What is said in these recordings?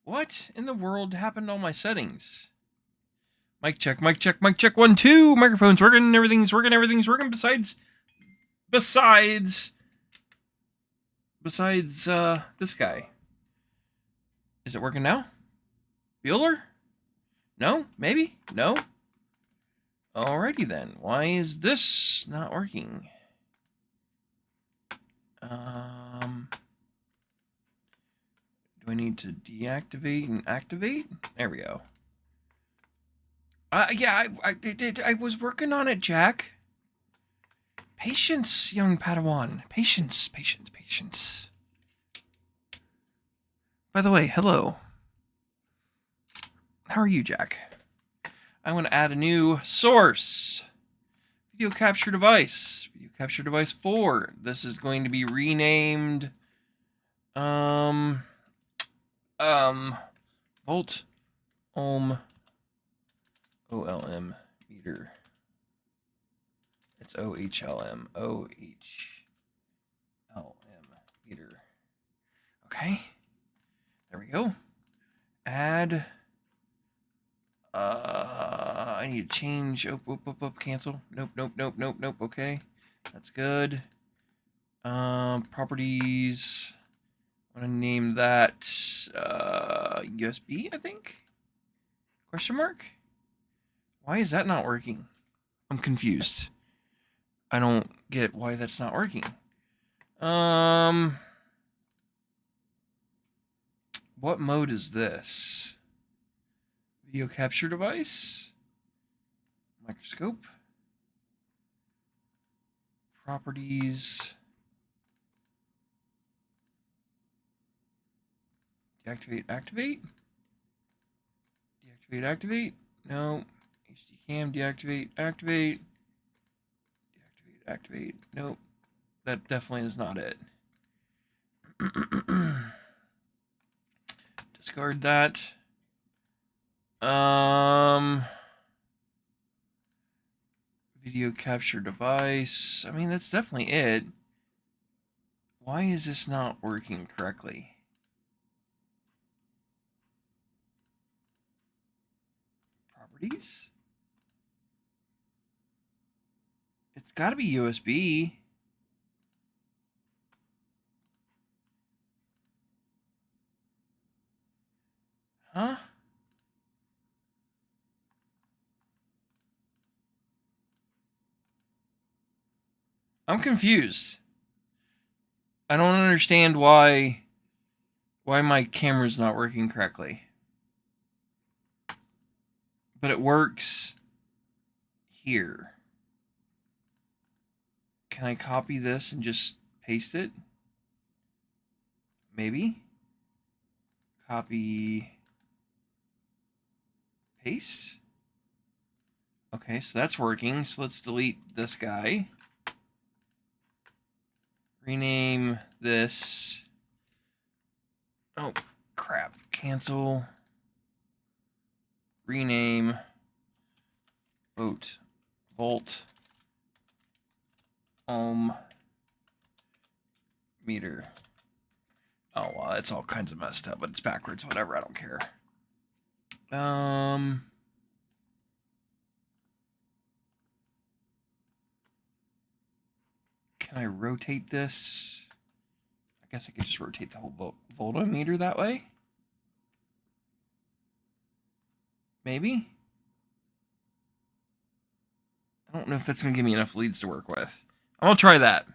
What in the world happened to all my settings? Mic check, mic check, mic check. 1, 2. Microphone's working. Everything's working. Everything's working. Besides this guy. Is it working now? Bueller? No? Maybe? No? Alrighty then. Why is this not working? Do I need to deactivate and activate? There we go. Yeah, I was working on it, Jack. Patience, young Padawan. Patience, patience, patience. By the way, hello. How are you, Jack? I want to add a new source. Video capture device. Video capture device 4. This is going to be renamed volt ohm OLM meter. It's OHLM meter. Okay. There we go. Add. I need to change. Cancel. Nope. Okay. That's good. Properties. I want to name that USB, I think? Question mark? Why is that not working? I'm confused. I don't get why that's not working. What mode is this? Video capture device? Microscope? Properties? Deactivate, activate? Deactivate, activate? No. HD cam, deactivate, activate. Deactivate, activate. Nope. That definitely is not it. Discard that. Video capture device. I mean, that's definitely it. Why is this not working correctly? Properties? It's got to be USB. Huh? I'm confused. I don't understand why my camera's not working correctly. But it works here. Can I copy this and just paste it? Maybe. Copy. Paste. Okay, so that's working. So let's delete this guy. Rename this. Oh, crap. Cancel. Rename. Volt. Ohm. Meter. Oh, well, it's all kinds of messed up, but it's backwards. Whatever, I don't care. Can I rotate this? I guess I could just rotate the whole voltmeter that way. Maybe? I don't know if that's going to give me enough leads to work with. I'm going to try that.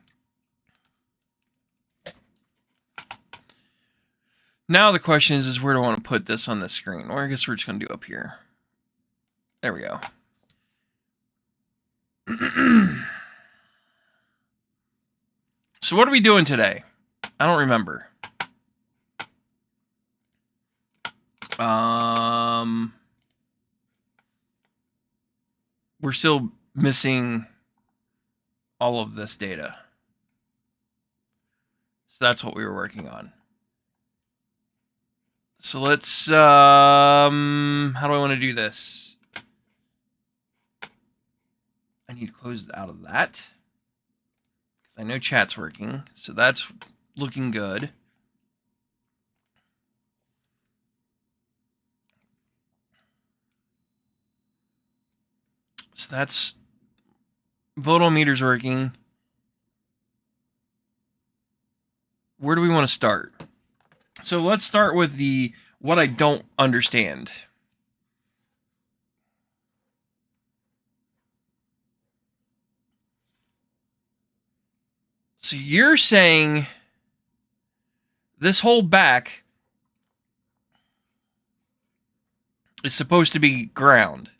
Now the question is where do I want to put this on the screen? Or I guess we're just going to do up here. There we go. So what are we doing today? I don't remember. We're still missing all of this data. So that's what we were working on. So let's, how do I want to do this? I need to close out of that. Because I know chat's working. So that's looking good. So that's, votometer's working. Where do we want to start? So let's start with what I don't understand. So you're saying this whole back is supposed to be ground.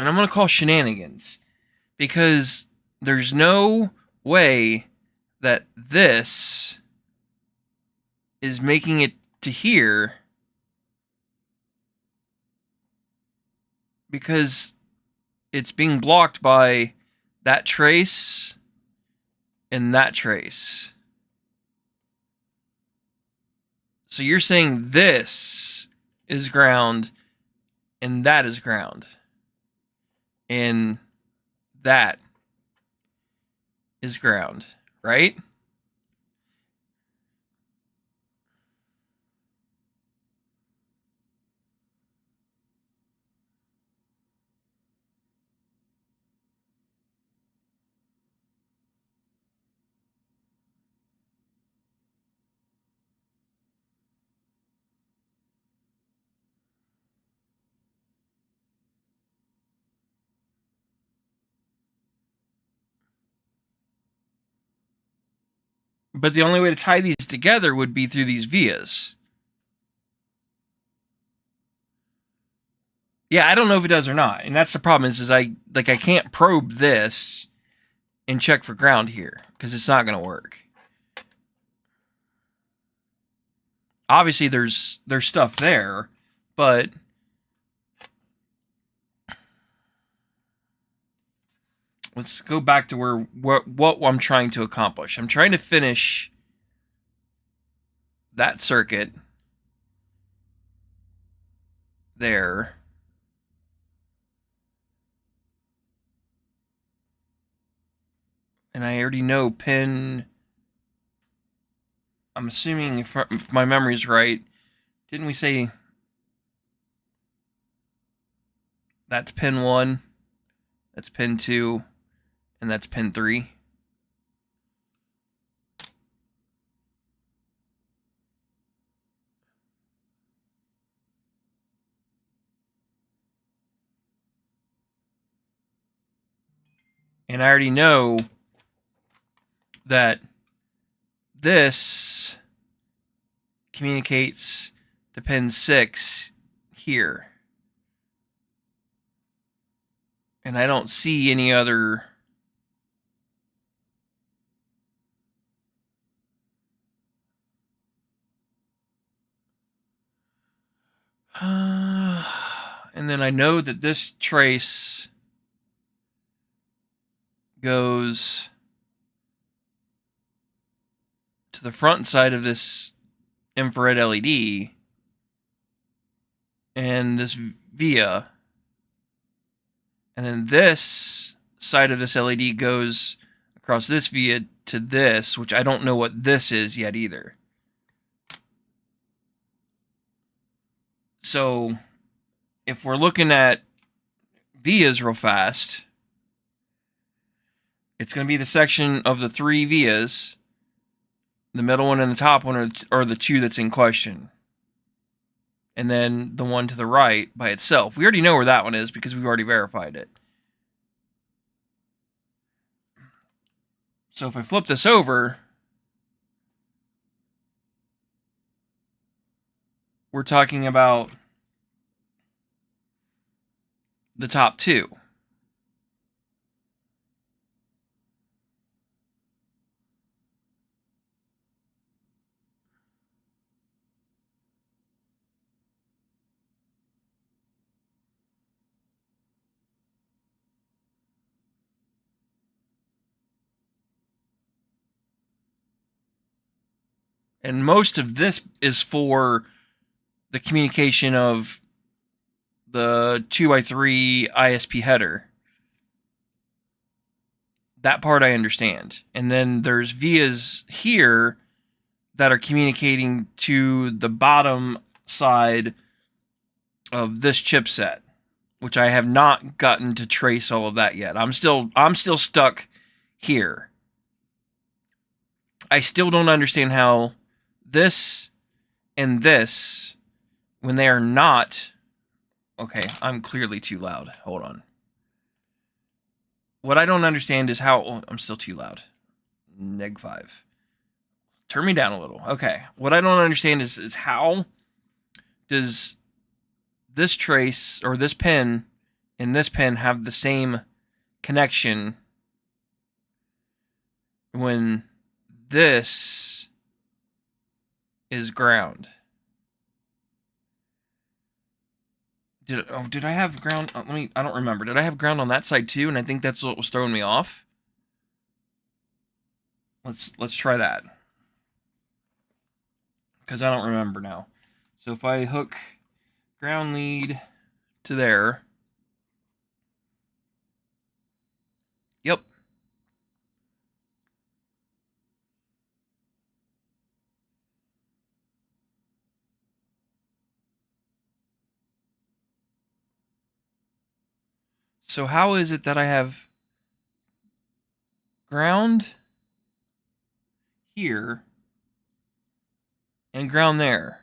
And I'm going to call shenanigans. Because there's no way that this is making it to here. Because it's being blocked by that trace and that trace. So you're saying this is ground and that is ground. And that is ground, right? But the only way to tie these together would be through these vias. Yeah, I don't know if it does or not. And that's the problem is I can't probe this and check for ground here because it's not going to work. Obviously there's stuff there, but let's go back to what I'm trying to accomplish. I'm trying to finish that circuit there. And I already know pin, I'm assuming if my memory's right, didn't we say that's pin 1, that's pin 2, and that's pin 3? And I already know that this communicates to pin 6 here. And I don't see any other and then I know that this trace goes to the front side of this infrared LED and this via, and then this side of this LED goes across this via to this, which I don't know what this is yet either. So if we're looking at vias real fast, It's going to be the section of the 3 vias. The middle one and the top one are the 2 that's in question. And then the one to the right by itself. We already know where that one is because we've already verified it. So if I flip this over, we're talking about the top 2. And most of this is for the communication of the 2x3 ISP header. That part I understand. And then there's vias here that are communicating to the bottom side of this chipset, which I have not gotten to trace all of that yet. I'm still stuck here. I still don't understand how this and this, when they are not... Okay, I'm clearly too loud. Hold on. What I don't understand is how... Oh, I'm still too loud. -5. Turn me down a little. Okay. What I don't understand is how does this trace or this pin and this pin have the same connection when this is ground? Did I have ground? I don't remember. Did I have ground on that side too? And I think that's what was throwing me off. Let's try that. Because I don't remember now. So if I hook ground lead to there. Yep. So how is it that I have ground here and ground there?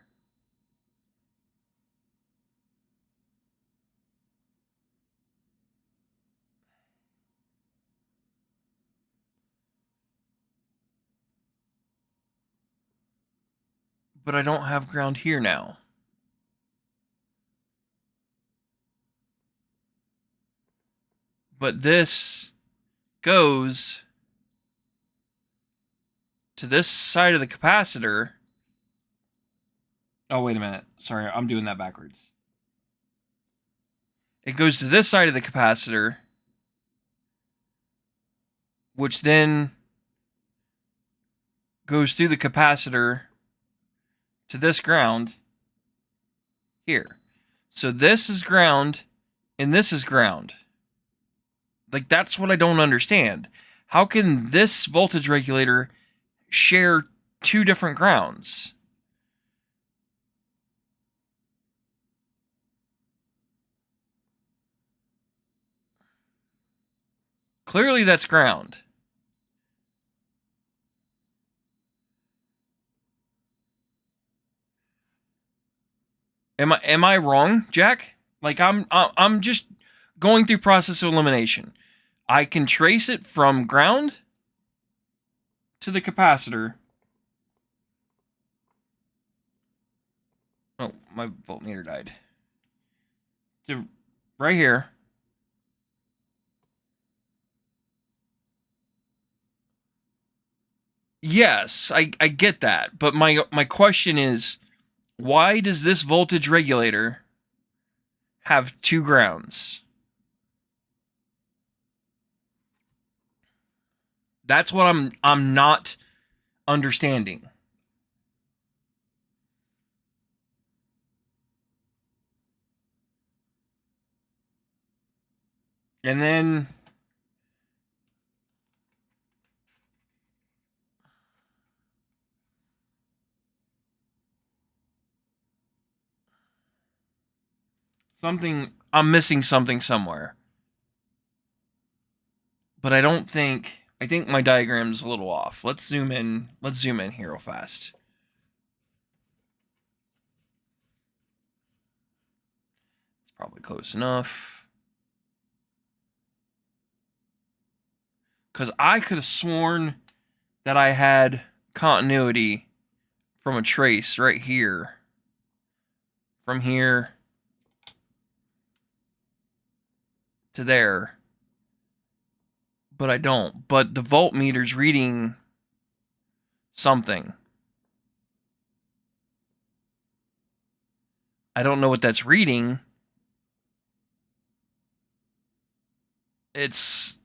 But I don't have ground here now. But this goes to this side of the capacitor. Oh, wait a minute. Sorry, I'm doing that backwards. It goes to this side of the capacitor, which then goes through the capacitor to this ground here. So this is ground, and this is ground. Like, that's what I don't understand. How can this voltage regulator share 2 different grounds? Clearly that's ground. Am I wrong, Jack? Like, I'm just going through process of elimination. I can trace it from ground to the capacitor. Oh, my voltmeter died. To right here. Yes, I get that. But my question is, why does this voltage regulator have 2 grounds? That's what I'm not understanding. And then I'm missing something somewhere. But I don't think I think my diagram's a little off. Let's zoom in. Let's zoom in here real fast. It's probably close enough. Because I could have sworn that I had continuity from a trace right here. From here to there. But I don't. But the voltmeter's reading something. I don't know what that's reading. It's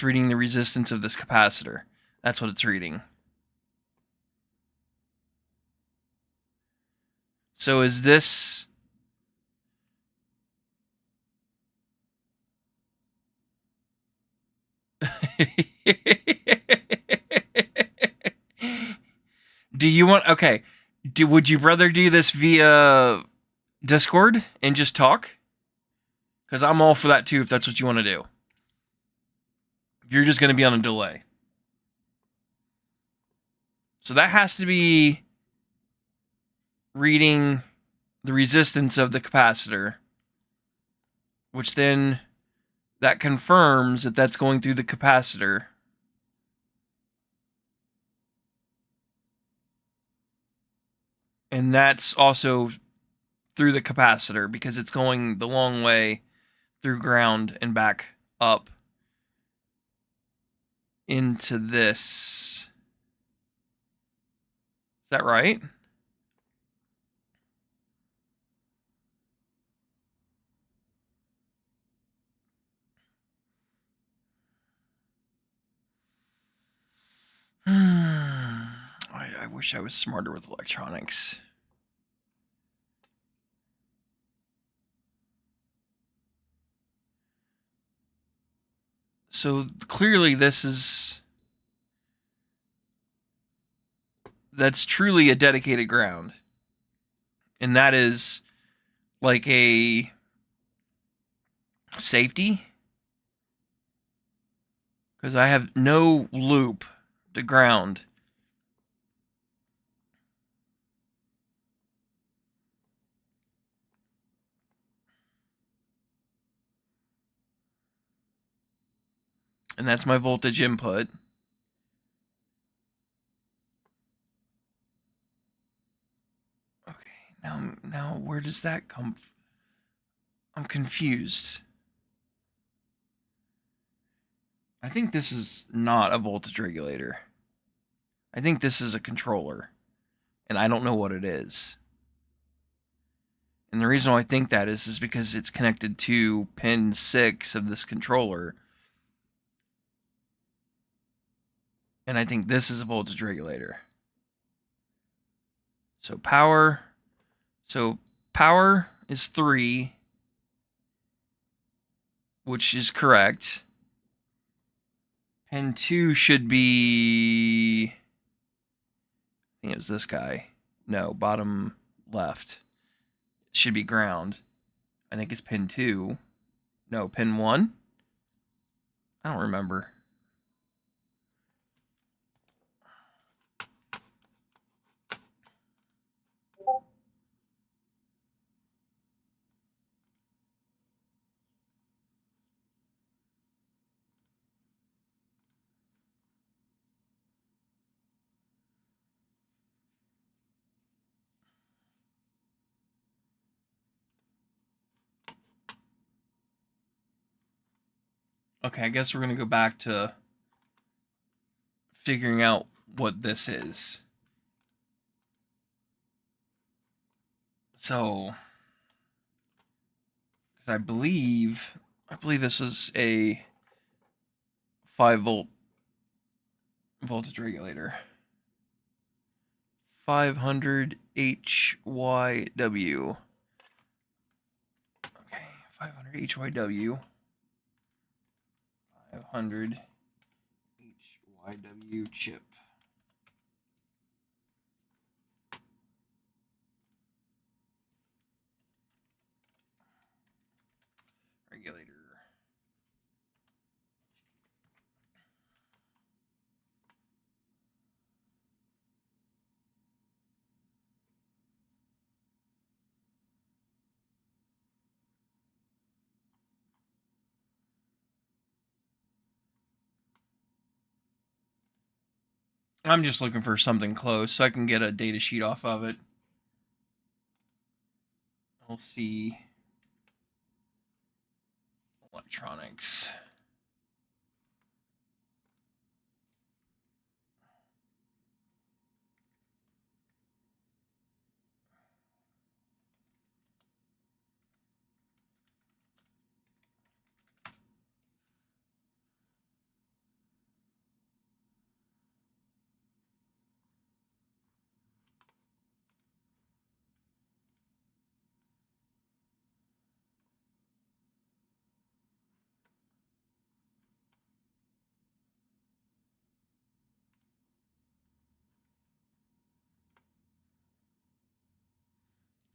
reading the resistance of this capacitor. That's what it's reading. So is this... Do you want... Okay. Would you rather do this via Discord and just talk? Because I'm all for that too, if that's what you want to do. If you're just going to be on a delay. So that has to be reading the resistance of the capacitor, which then that confirms that that's going through the capacitor. And that's also through the capacitor because it's going the long way through ground and back up into this. Is that right? I wish I was smarter with electronics. So clearly that's truly a dedicated ground. And that is like a safety. Because I have no loop to ground. And that's my voltage input. Okay, now where does that come from? I'm confused. I think this is not a voltage regulator. I think this is a controller. And I don't know what it is. And the reason why I think that is because it's connected to pin 6 of this controller. And I think this is a voltage regulator. So power is 3, which is correct. Pin 2 should be... I think it was this guy. No, bottom left. It should be ground. I think it's pin 2. No, pin 1? I don't remember. Okay, I guess we're going to go back to figuring out what this is. So, because I believe this is a 5-volt voltage regulator. 500 HYW. Okay, 500 HYW. 500 HYW chip. I'm just looking for something close so I can get a data sheet off of it. We'll see. Electronics.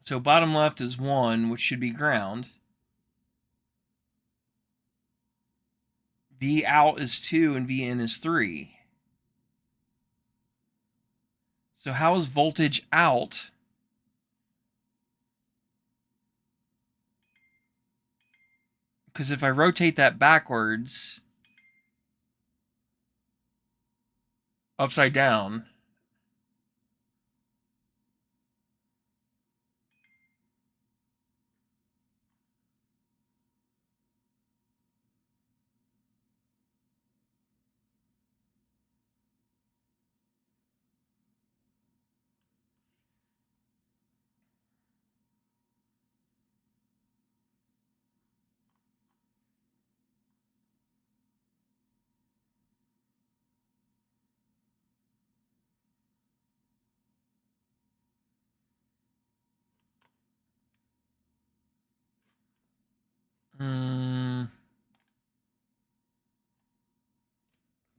So bottom left is 1, which should be ground. V out is 2 and V in is 3. So how is voltage out? Because if I rotate that backwards, upside down,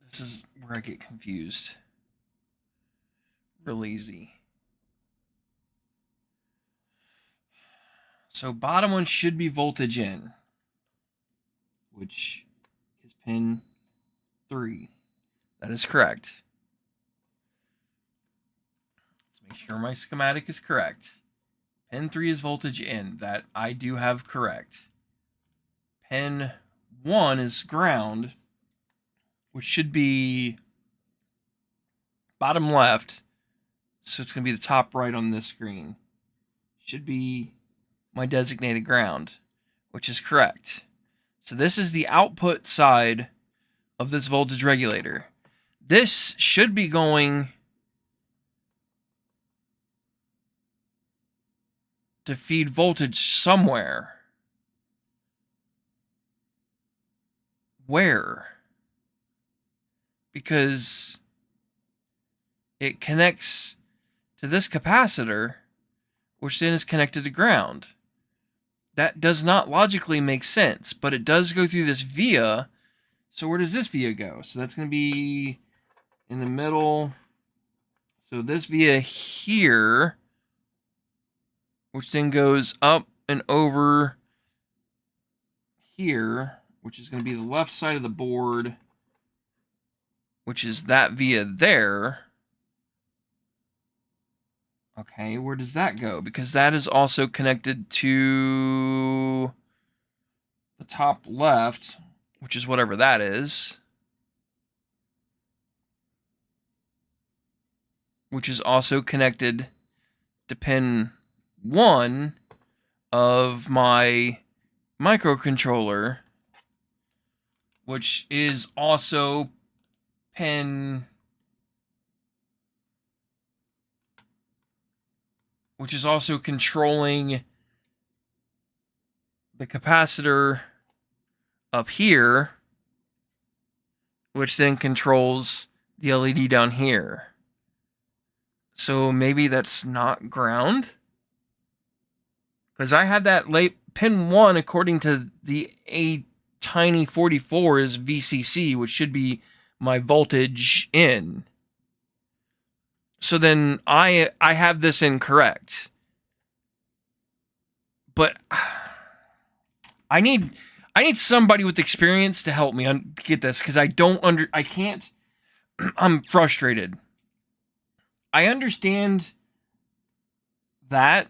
this is where I get confused. Real easy. So bottom one should be voltage in, which is pin 3. That is correct. Let's make sure my schematic is correct. Pin 3 is voltage in. That I do have correct. Pin 1 is ground, which should be bottom left. So it's going to be the top right on this screen. Should be my designated ground, which is correct. So this is the output side of this voltage regulator. This should be going to feed voltage somewhere. Where? Because it connects to this capacitor, which then is connected to ground. That does not logically make sense, but it does go through this via. So where does this via go? So that's going to be in the middle. So this via here, which then goes up and over here, which is going to be the left side of the board, which is that via there. Okay, where does that go? Because that is also connected to the top left, which is whatever that is, which is also connected to pin 1 of my microcontroller, which is also pin, which is also controlling the capacitor up here, which then controls the LED down here. So maybe that's not ground? Because I had that late pin 1, according to the Tiny 44, is VCC, which should be my voltage in. So then I have this incorrect. But I need somebody with experience to help me get this, because I can't. I'm frustrated. I understand that.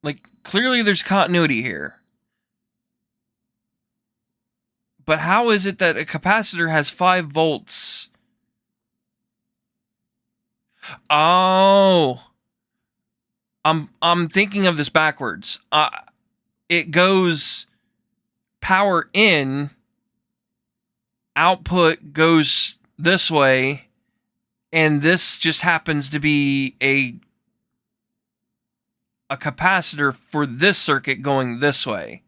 Like, clearly there's continuity here. But how is it that a capacitor has 5 volts Oh, I'm thinking of this backwards. It goes power in, output goes this way, and this just happens to be a capacitor for this circuit going this way.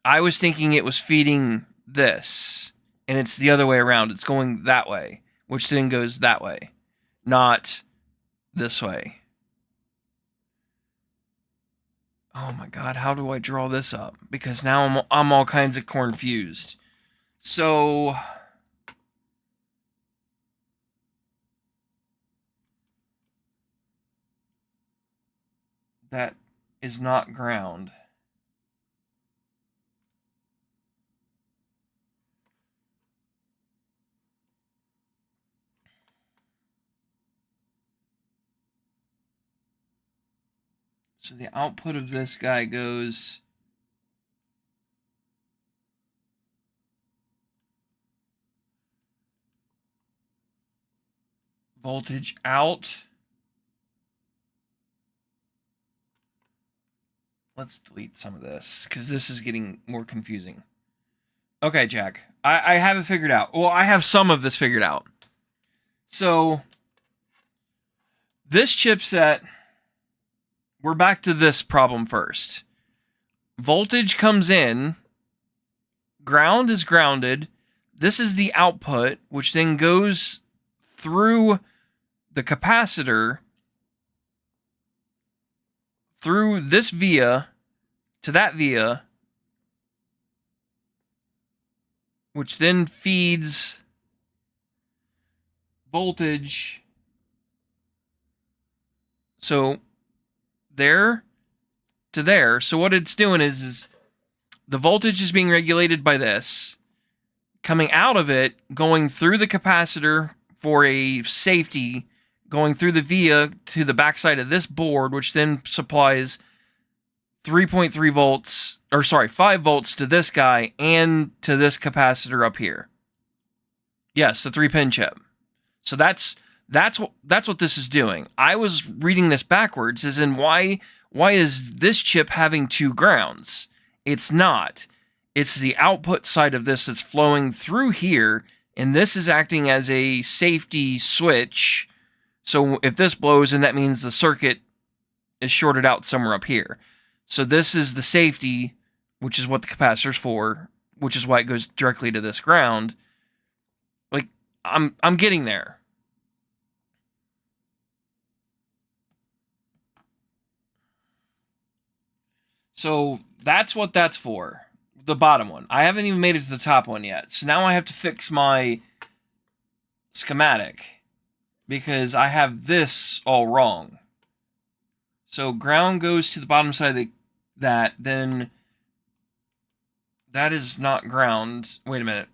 I was thinking it was feeding this, and it's the other way around. It's going that way, which then goes that way, not this way. Oh my god, how do I draw this up? Because now I'm all kinds of confused. So that is not ground. So the output of this guy goes voltage out. Let's delete some of this because this is getting more confusing. Okay, Jack. I have it figured out. Well, I have some of this figured out. So this chipset, we're back to this problem first. Voltage comes in, ground is grounded. This is the output, which then goes through the capacitor, through this via to that via, which then feeds voltage. So there to there. So what it's doing is the voltage is being regulated by this, coming out of it, going through the capacitor for a safety, going through the via to the backside of this board, which then supplies 3.3 volts, or sorry, 5 volts to this guy and to this capacitor up here. Yes, the 3-pin chip. So that's what this is doing. I was reading this backwards, as in why is this chip having two grounds? It's not. It's the output side of this that's flowing through here, and this is acting as a safety switch. So if this blows, then that means the circuit is shorted out somewhere up here. So this is the safety, which is what the capacitor's for, which is why it goes directly to this ground. Like, I'm getting there. So that's what that's for. The bottom one. I haven't even made it to the top one yet. So now I have to fix my schematic because I have this all wrong. So ground goes to the bottom side of that, then that is not ground. Wait a minute.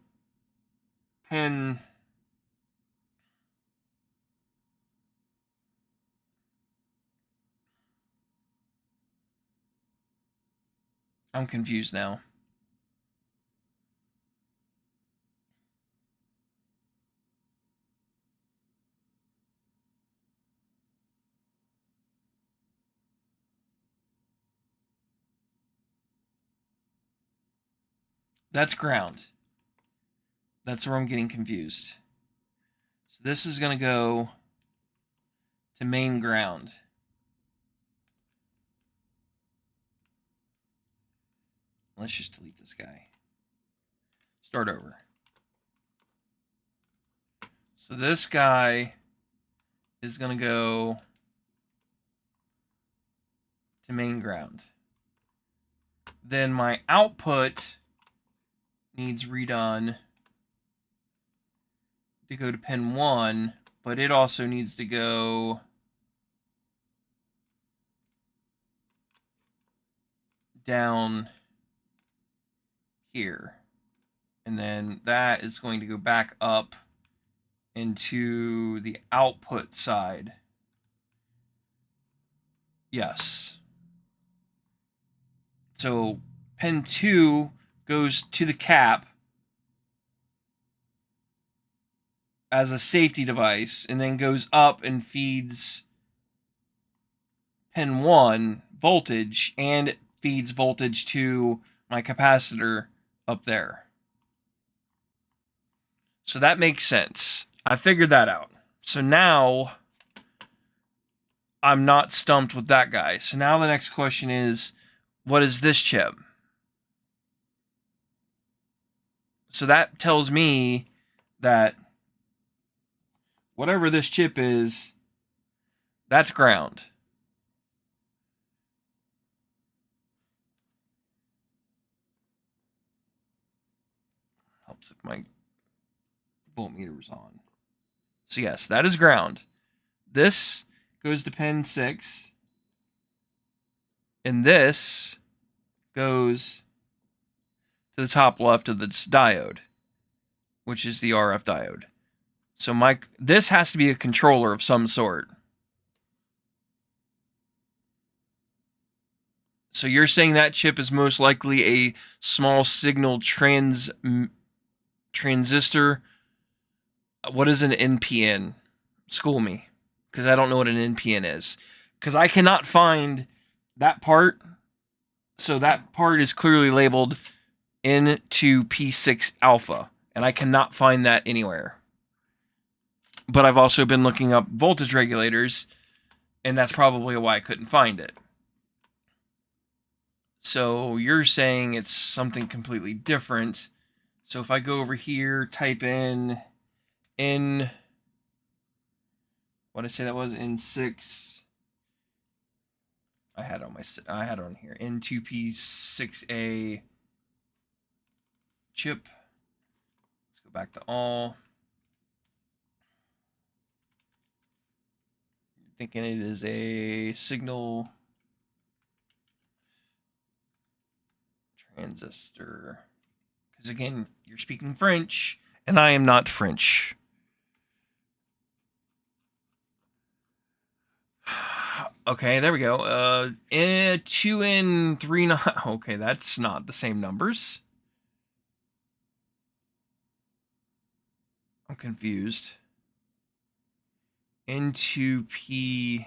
Pin. I'm confused now. That's ground. That's where I'm getting confused. So this is going to go to main ground. Let's just delete this guy. Start over. So this guy is going to go to main ground. Then my output needs redone to go to pin 1, but it also needs to go down here. And then that is going to go back up into the output side. Yes. So pin 2 goes to the cap. as a safety device and then goes up and feeds pin 1 voltage and feeds voltage to my capacitor up there. So that makes sense. I figured that out. So now I'm not stumped with that guy. So now the next question is, what is this chip? So that tells me that whatever this chip is, that's ground. Helps if my voltmeter is on. So yes, that is ground. This goes to pin 6. And this goes to the top left of this diode, which is the RF diode. So this has to be a controller of some sort. So you're saying that chip is most likely a small signal transistor. What is an NPN? School me, because I don't know what an NPN is. Because I cannot find that part. So that part is clearly labeled N2P6 alpha, and I cannot find that anywhere. But I've also been looking up voltage regulators, and that's probably why I couldn't find it. So you're saying it's something completely different. So if I go over here, type in what did I say that was? N6. I had on here. N2P6A chip. Let's go back to all. Thinking it is a signal transistor. Because again, you're speaking French, and I am not French. Okay, there we go. 2N39. Okay, that's not the same numbers. I'm confused. N2P.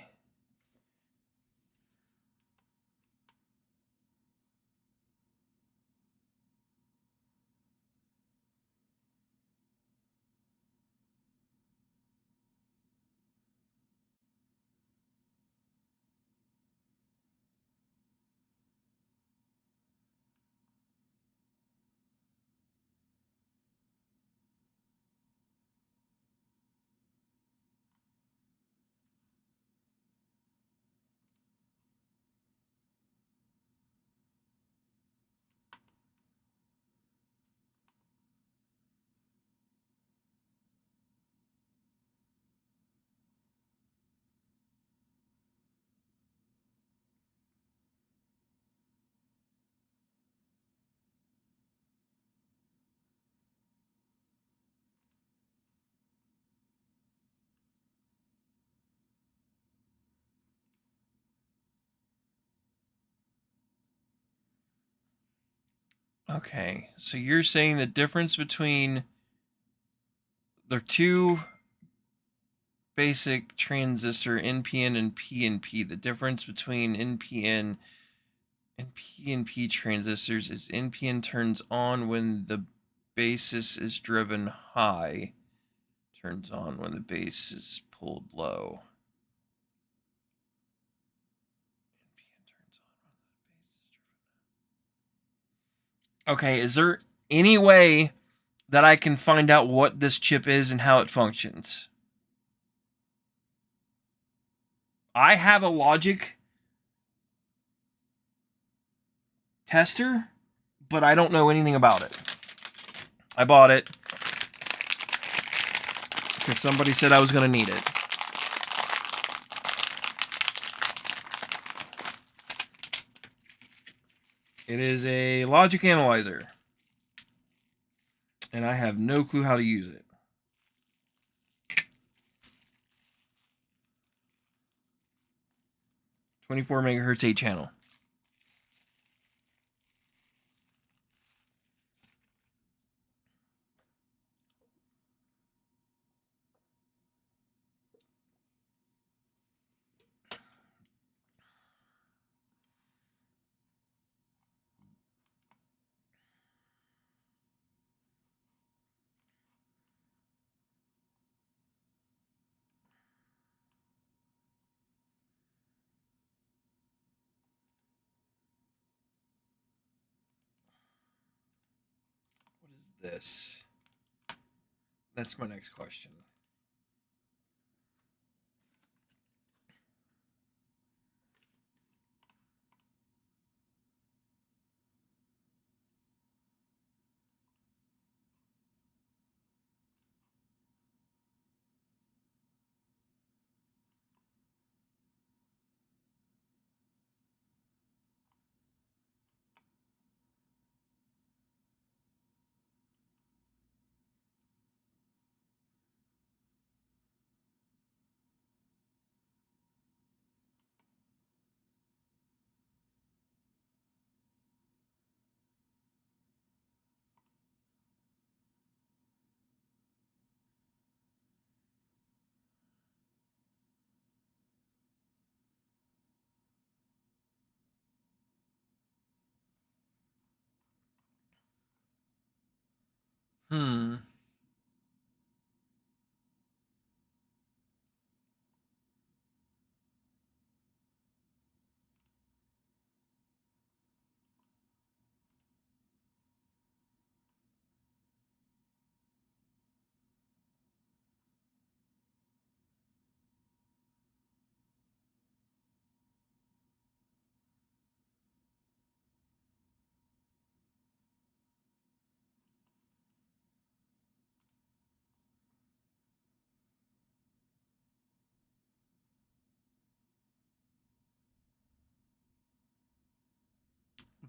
Okay, so you're saying the difference between the two basic transistor NPN and PNP, the difference between NPN and PNP transistors is NPN turns on when the basis is driven high, turns on when the base is pulled low. Okay, is there any way that I can find out what this chip is and how it functions? I have a logic tester, but I don't know anything about it. I bought it because somebody said I was going to need it. It is a logic analyzer, and I have no clue how to use it. .24 megahertz 8 channel. this? That's my next question. Hmm.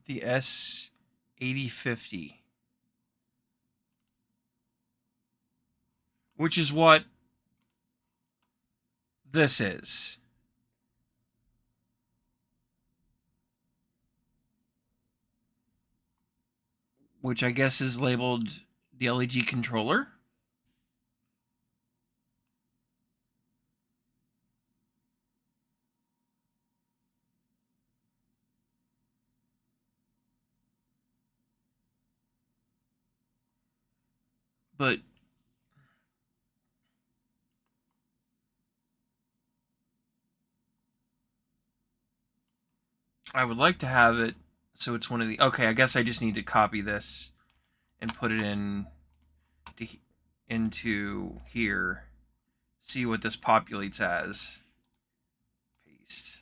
The S8050, which is what this is. Which I guess is labeled the LED controller. But I would like to have it so it's one of the... Okay, I guess I just need to copy this and put it into here. See what this populates as. Paste.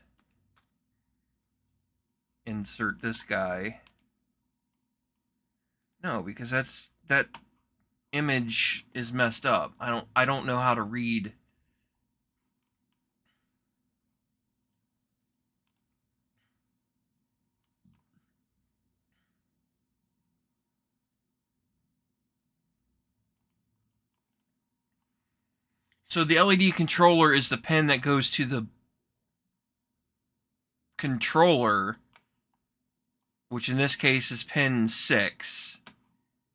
Insert this guy. No, because that image is messed up. I don't know how to read. So the LED controller is the pin that goes to the controller, which in this case is pin 6,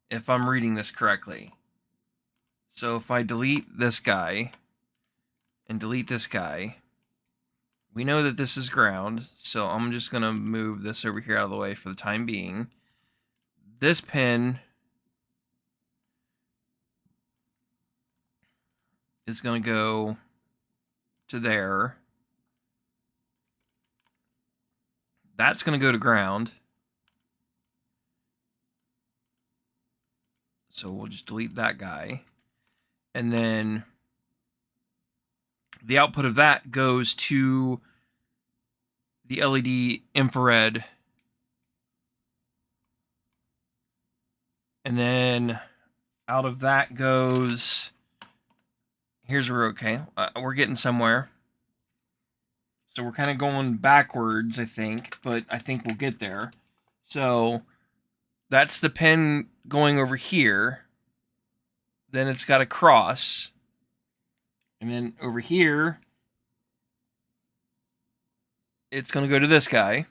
if I'm reading this correctly. So if I delete this guy and delete this guy, we know that this is ground, so I'm just going to move this over here out of the way for the time being. This pin is going to go to there. That's going to go to ground. So we'll just delete that guy. And then the output of that goes to the LED infrared. And then out of that goes... Here's where, okay, we're getting somewhere. So we're kind of going backwards, I think, but I think we'll get there. So that's the pin going over here. Then it's got a cross. And then over here, it's going to go to this guy,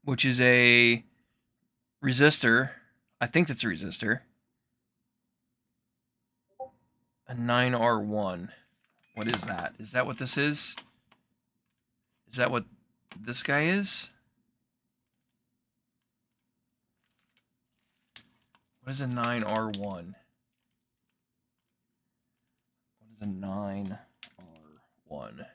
which is a resistor. I think that's a resistor. A 9R1. What is that? Is that what this is? Is that what this guy is? What is a 9R1? What is a 9R1 resistor?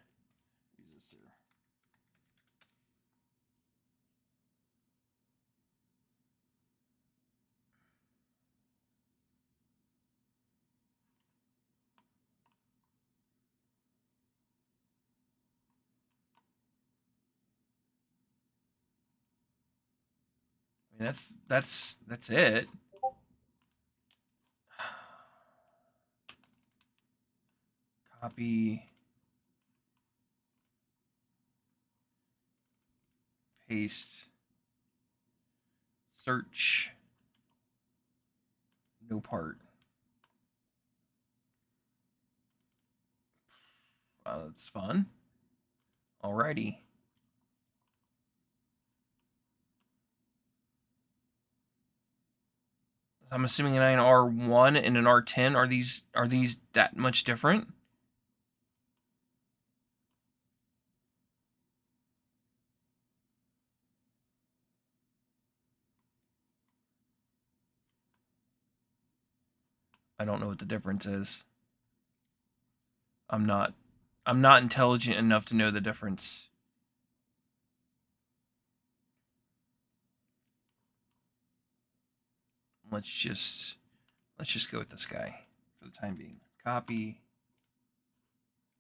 I mean, that's it. Copy, paste, search, no part. That's fun. Alrighty. I'm assuming an R1 and an R10 are these that much different? I don't know what the difference is. I'm not intelligent enough to know the difference. Let's just go with this guy for the time being. Copy.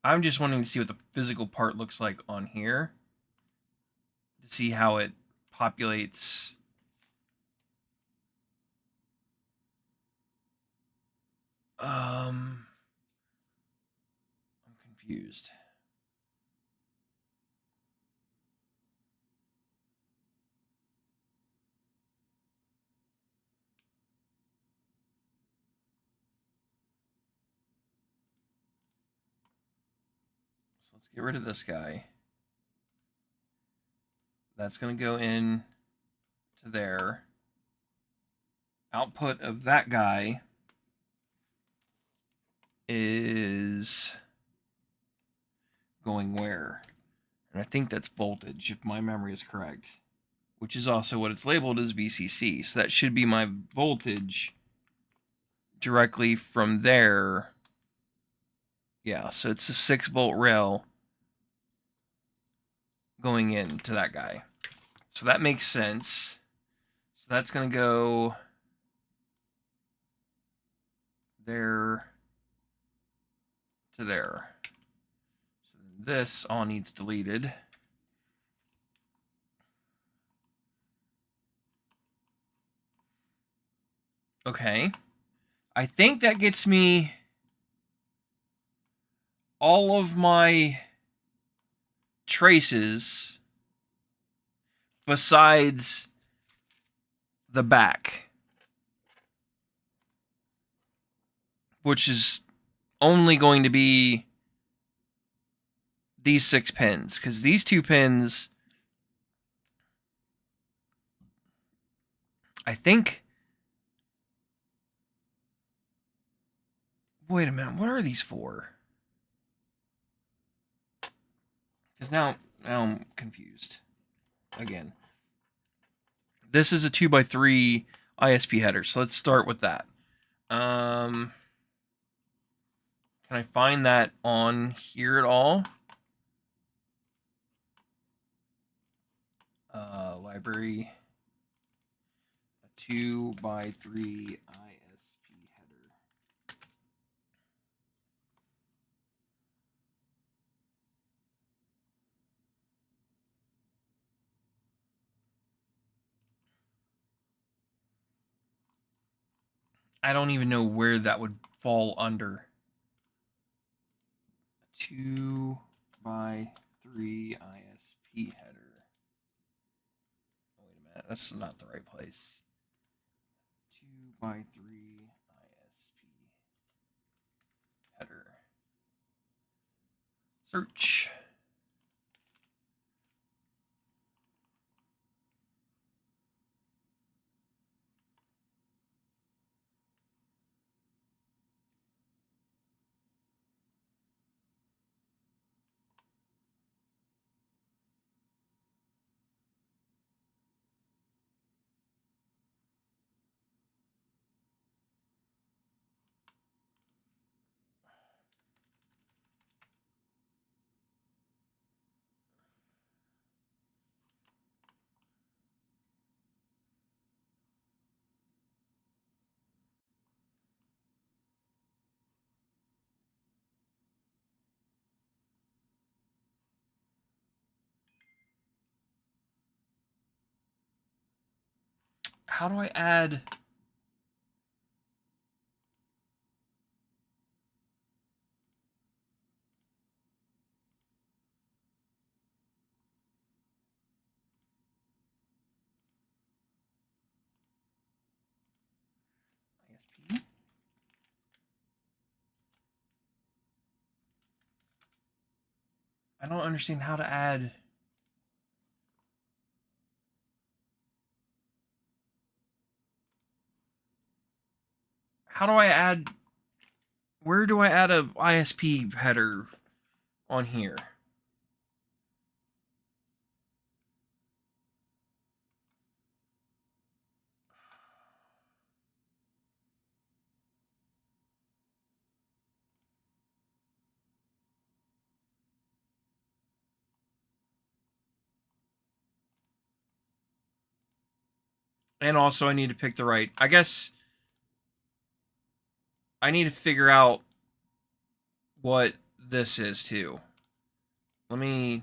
I'm just wanting to see what the physical part looks like on here, to see how it populates. I'm confused. So let's get rid of this guy. That's going to go in to there. Output of that guy is going where? And I think that's voltage, if my memory is correct, which is also what it's labeled as VCC. So that should be my voltage directly from there. Yeah, so it's a 6-volt rail going into that guy. So that makes sense. So that's going to go there to there. So this all needs deleted. Okay. I think that gets me all of my traces besides the back, which is only going to be these 6 pins, because these 2 pins, I think. Wait a minute, what are these for? Because now I'm confused again. This is a 2x3 ISP header, so let's start with that. Can I find that on here at all? Library, a 2x3 ISP header. I don't even know where that would fall under. 2x3 ISP header. Wait a minute, that's not the right place. 2x3 ISP header. Search. How do I add... ISP? I don't understand how to add... How do I add... Where do I add a ISP header on here? And also I need to pick the right... I guess I need to figure out what this is too. Let me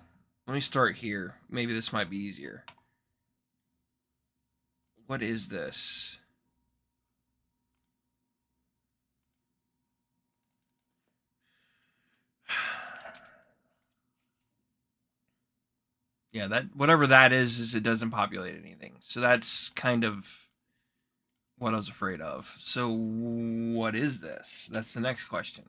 start here. Maybe this might be easier. What is this? Yeah, that whatever that is it doesn't populate anything. So that's kind of what I was afraid of. So what is this? That's the next question.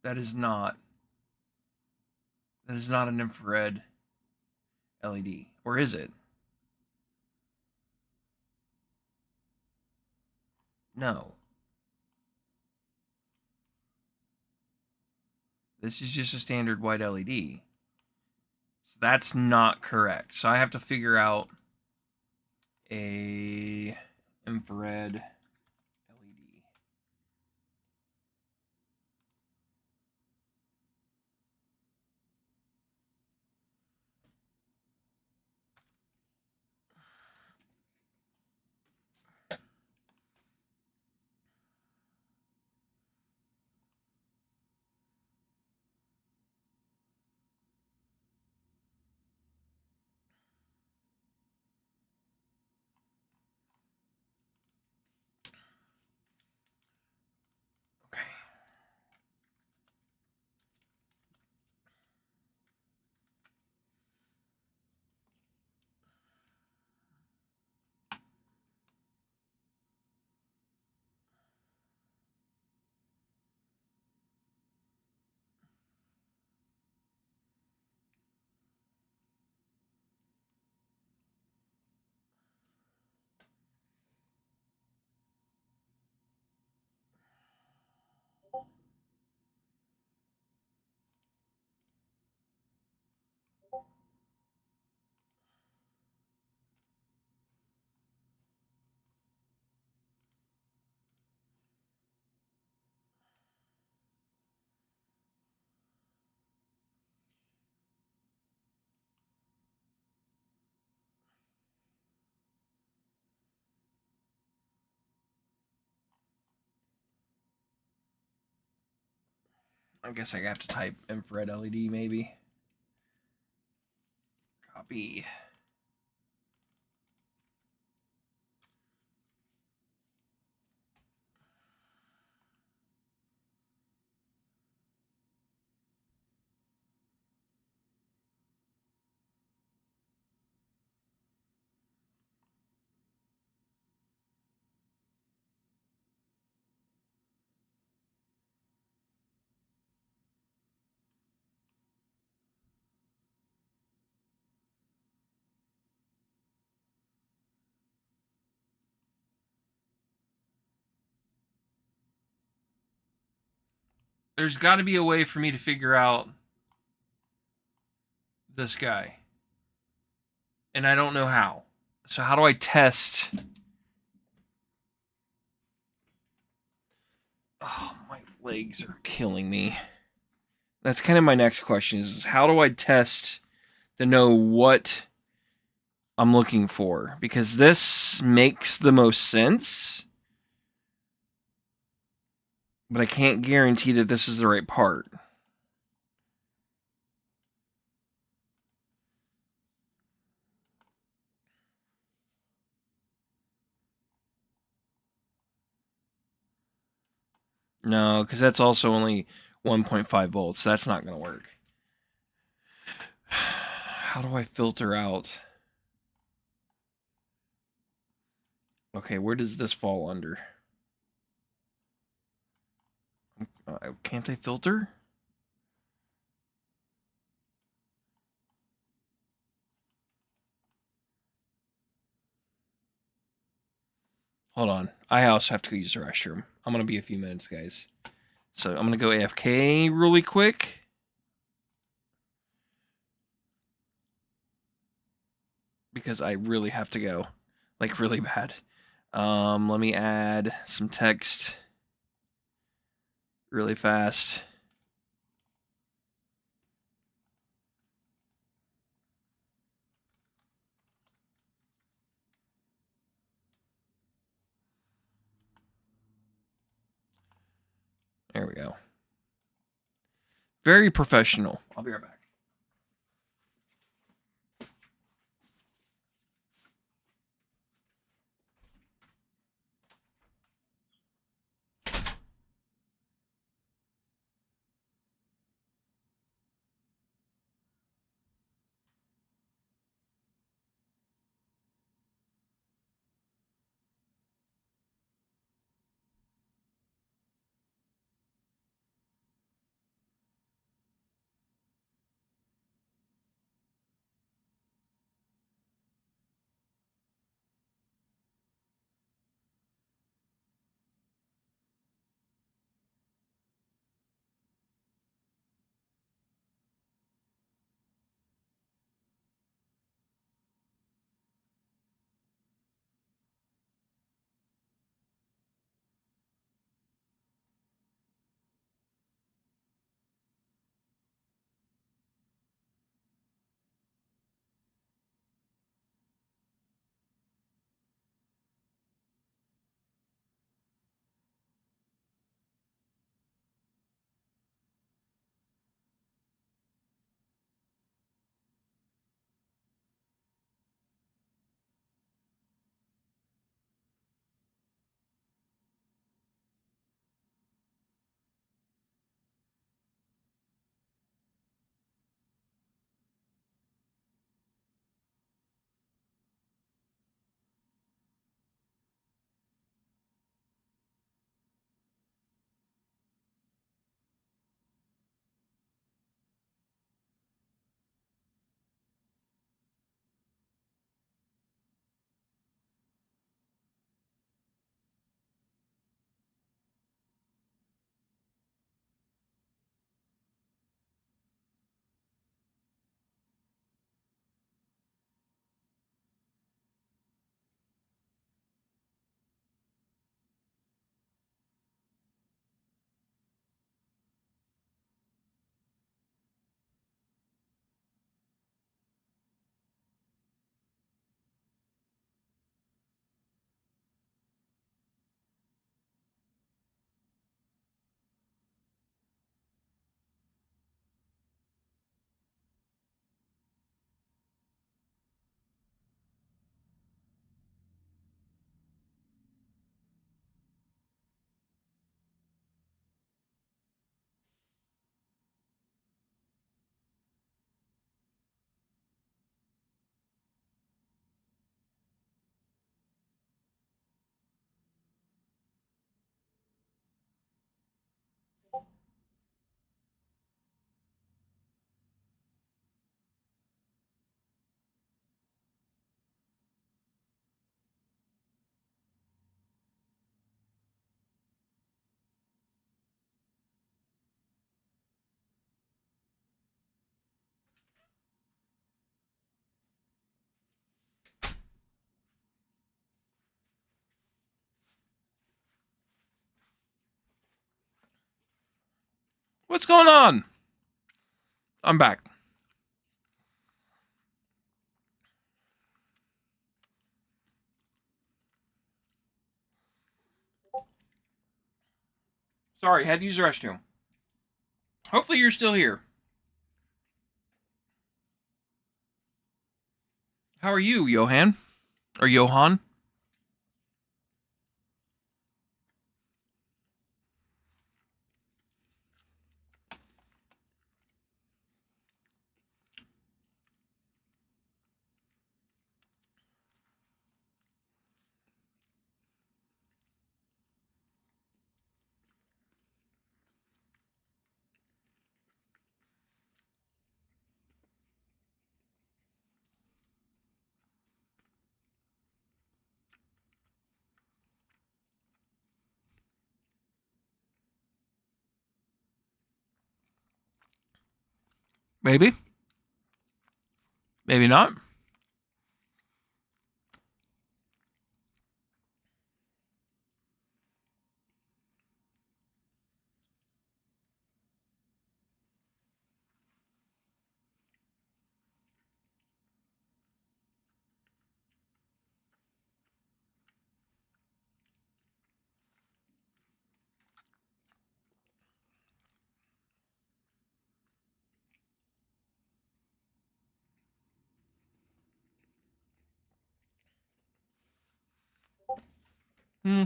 That is not an infrared LED, or is it? No. This is just a standard white LED. So that's not correct. So I have to figure out a infrared LED. Okay. I guess I have to type infrared LED maybe. Copy. There's got to be a way for me to figure out this guy. And I don't know how. So how do I test? Oh, my legs are killing me. That's kind of my next question is how do I test to know what I'm looking for? Because this makes the most sense. But I can't guarantee that this is the right part. No, because that's also only 1.5 volts. That's not going to work. How do I filter out? Okay, where does this fall under? Can't I filter? Hold on. I also have to go use the restroom. I'm going to be a few minutes, guys. So I'm going to go AFK really quick. Because I really have to go. Like, really bad. Let me add some text really fast. There we go. Very professional. I'll be right back. What's going on? I'm back. Sorry, had to use the restroom. Hopefully you're still here. How are you, Johan? Or Johan? Maybe. Maybe not. Hmm.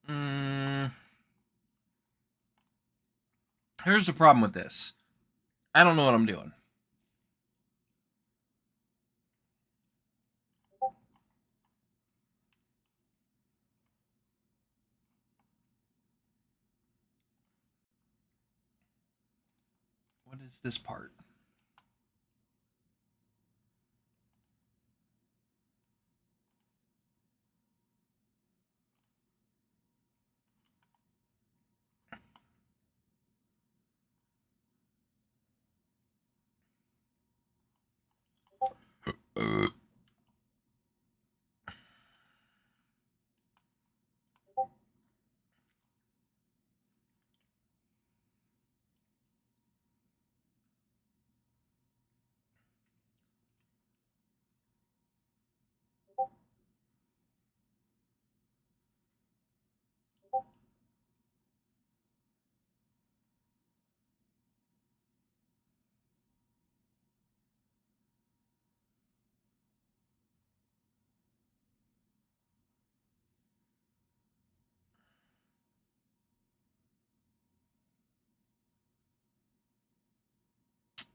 Mm, here's the problem with this. I don't know what I'm doing. What is this part?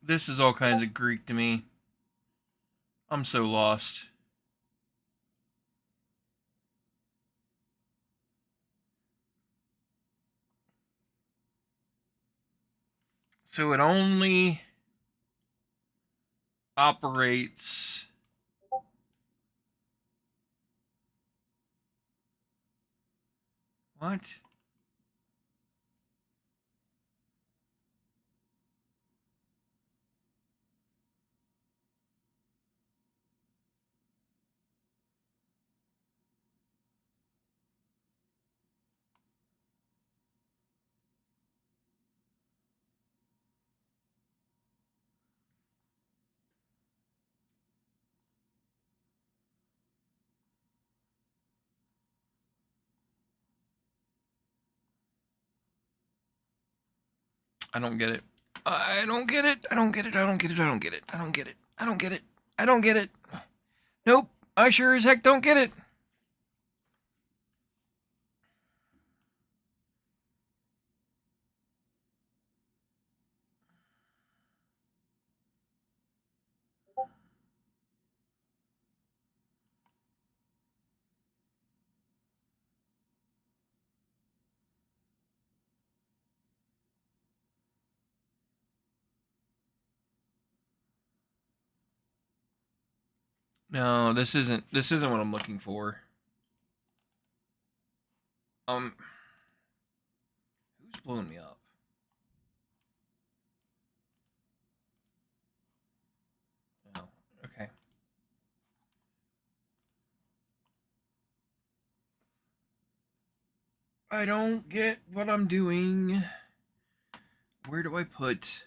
This is all kinds of Greek to me. I'm so lost. So it only operates. What? I don't get it. I don't get it. I don't get it. I don't get it. I don't get it. I don't get it. I don't get it. I don't get it. Nope. I sure as heck don't get it. No, this isn't what I'm looking for. Who's blowing me up? Oh, okay. I don't get what I'm doing. Where do I put?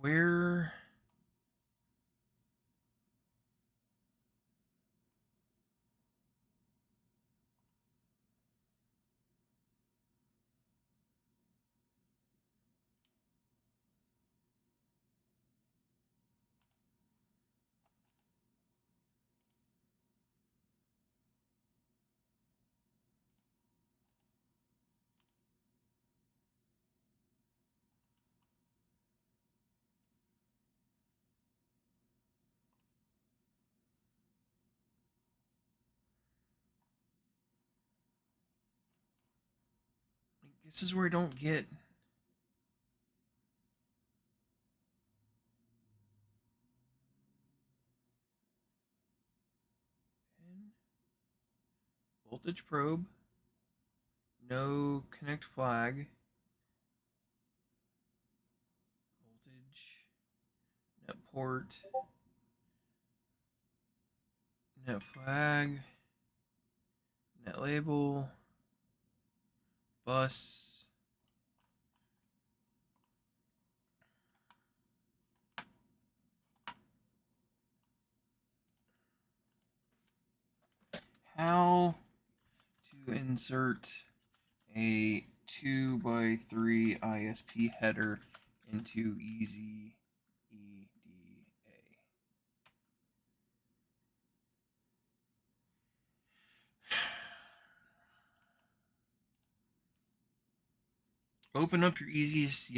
Where? This is where I don't get. Voltage probe. No connect flag. Voltage. Net port. Net flag. Net label. Bus. How to insert a 2x3 ISP header into Easy EDA. Open up your easiest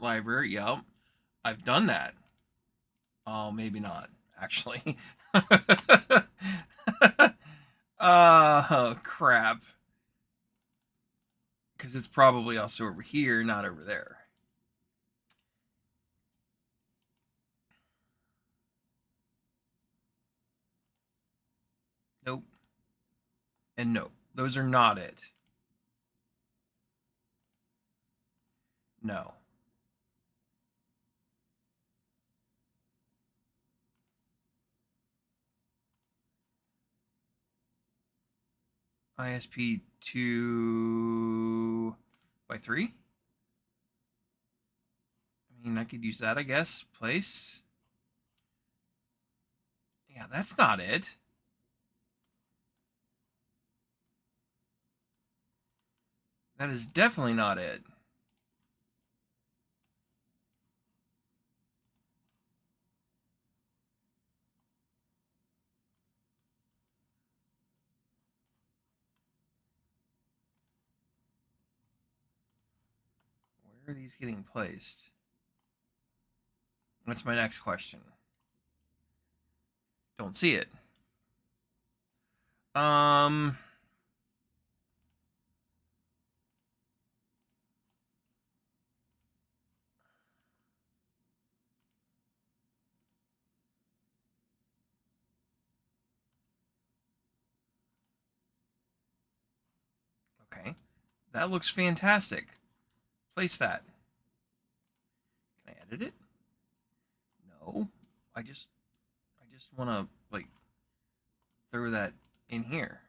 library. Yep. I've done that. Oh, maybe not, actually. Oh, crap. Because it's probably also over here, not over there. Nope. And nope. Those are not it. No. ISP 2x3. I mean, I could use that, I guess. Place. Yeah, that's not it. That is definitely not it. Where are these getting placed? That's my next question. Don't see it. Um. Okay. That looks fantastic. Place that. Can I edit it? No. I just want to like throw that in here.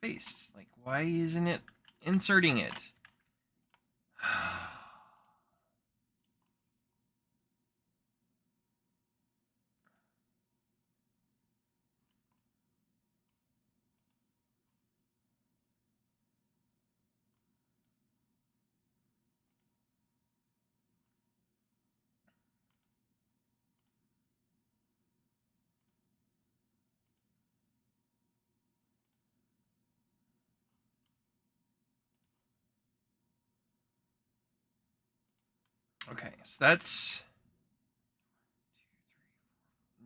Paste. Like, why isn't it inserting it? Okay, so that's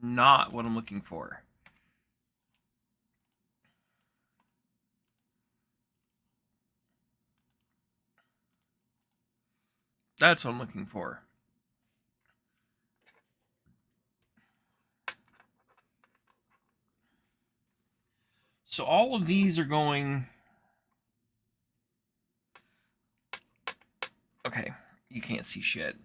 not what I'm looking for. That's what I'm looking for. So all of these are going... Okay, you can't see shit.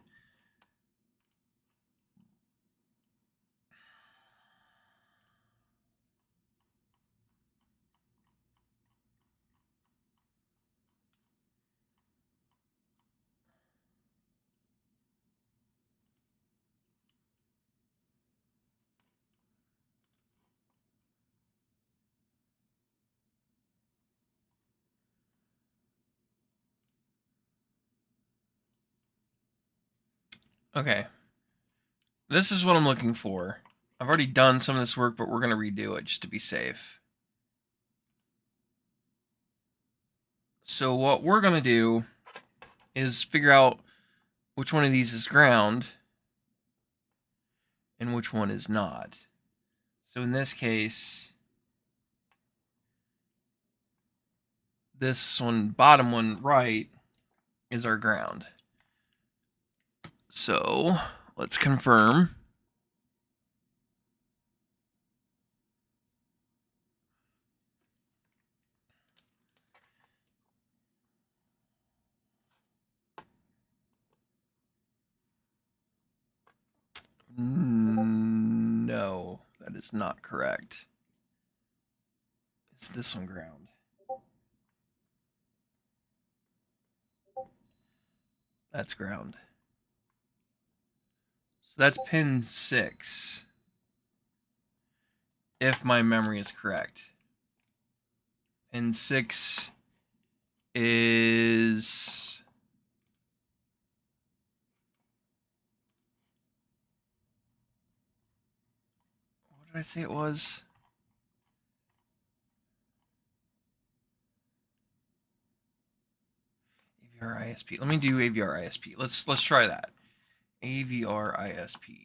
Okay. This is what I'm looking for. I've already done some of this work, but we're going to redo it just to be safe. So what we're going to do is figure out which one of these is ground and which one is not. So in this case, this one, bottom one right, is our ground. So let's confirm. No, that is not correct. Is this one ground? That's ground. So that's pin 6. If my memory is correct. Pin 6 is... What did I say it was? AVR ISP. Let me do AVR ISP. Let's try that. AVR ISP.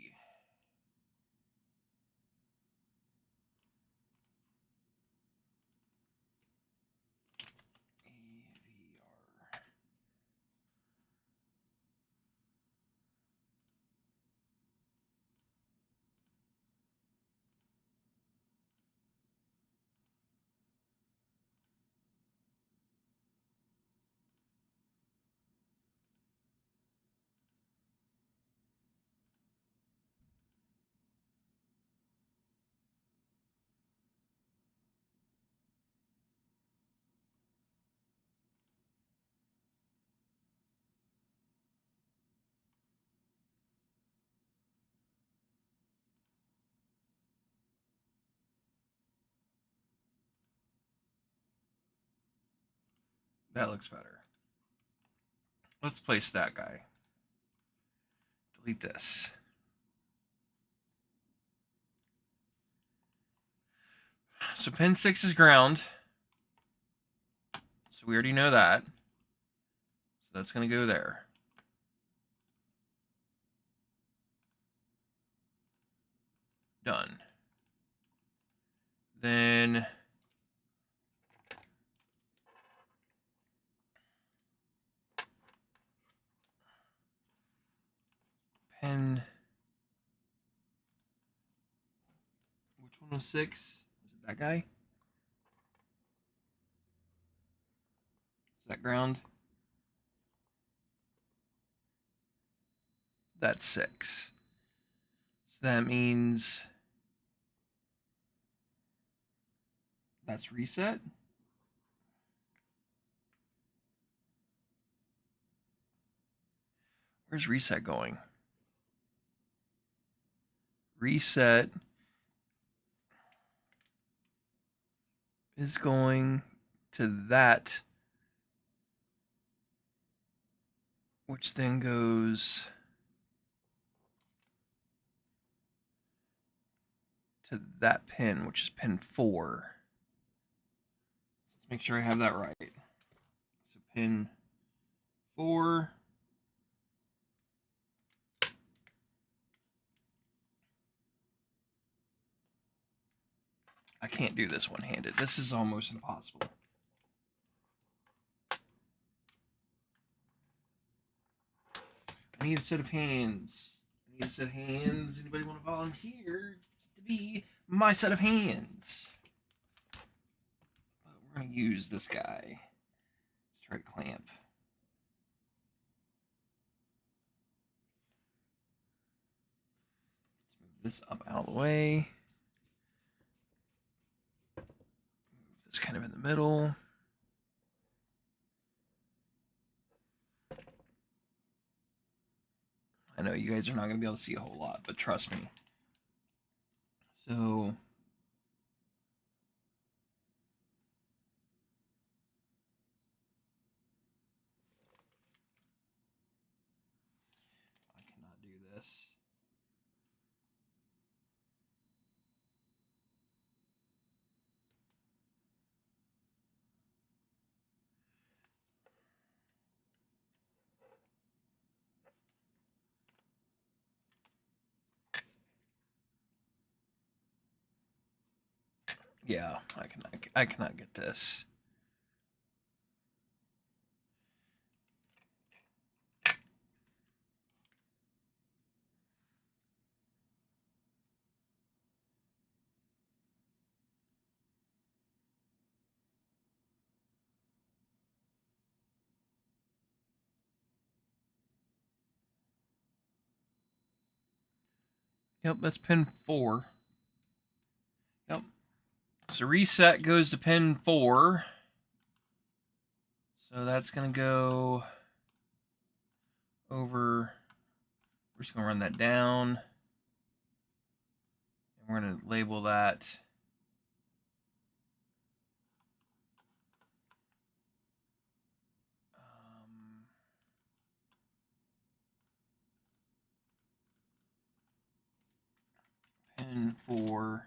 That looks better. Let's place that guy. Delete this. So pin 6 is ground. So we already know that. So that's going to go there. Done. Then pin... Which one was 6? Was it that guy? Is that ground? That's 6. So that means that's reset. Where's reset going? Reset is going to that, which then goes to that pin, which is pin 4. Let's make sure I have that right. So pin 4 I can't do this one-handed. This is almost impossible. I need a set of hands. I need a set of hands. Anybody want to volunteer to be my set of hands? But we're going to use this guy. Let's try to clamp. Let's move this up out of the way. Move this kind of in the middle. I know you guys are not going to be able to see a whole lot, but trust me. So I cannot do this. Yeah, I cannot get this. Yep, that's pin 4. Yep. So reset goes to pin 4. So that's going to go over. We're just going to run that down. And we're going to label that pin 4.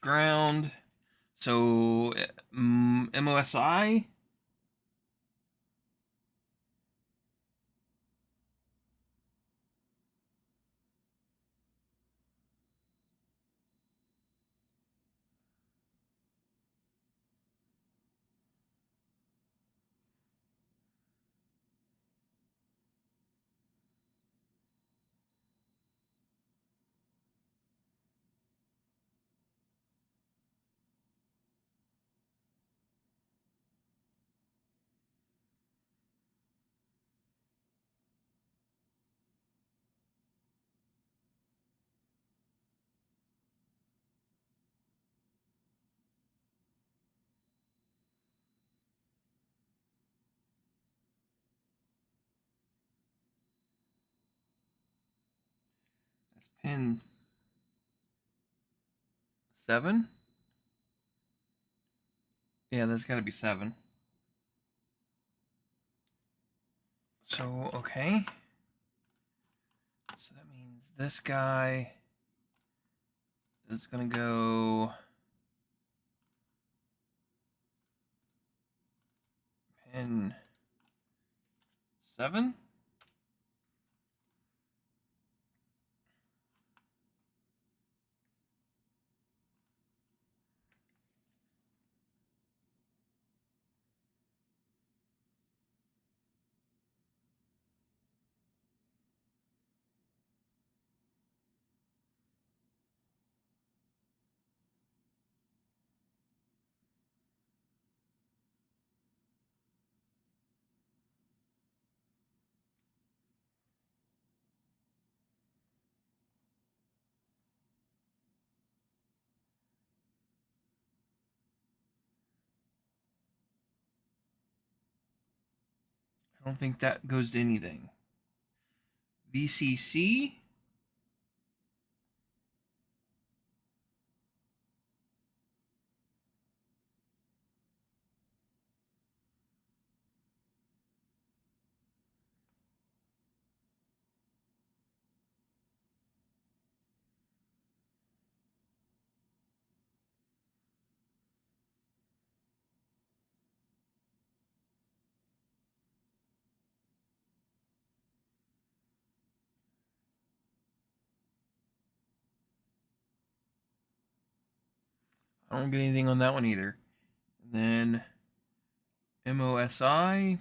Ground. So MOSI. That's pin 7. Yeah, that's got to be 7. So, okay. So that means this guy is going to go pin 7. I don't think that goes to anything. VCC. I don't get anything on that one either. And then MOSI.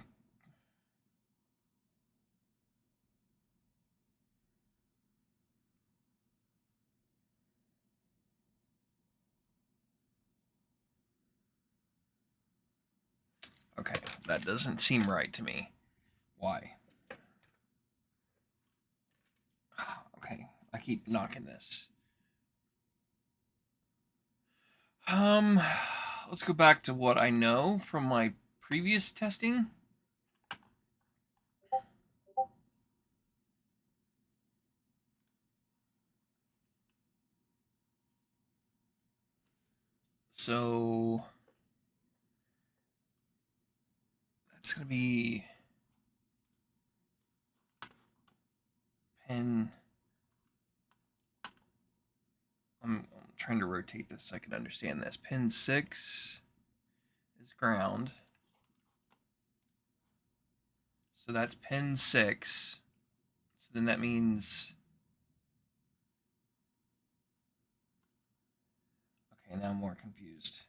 Okay, that doesn't seem right to me. Why? Okay, I keep knocking this. Let's go back to what I know from my previous testing. So that's gonna be pin. I'm trying to rotate this so I can understand this. Pin 6 is ground. So that's pin 6. So then that means... Okay, now I'm more confused.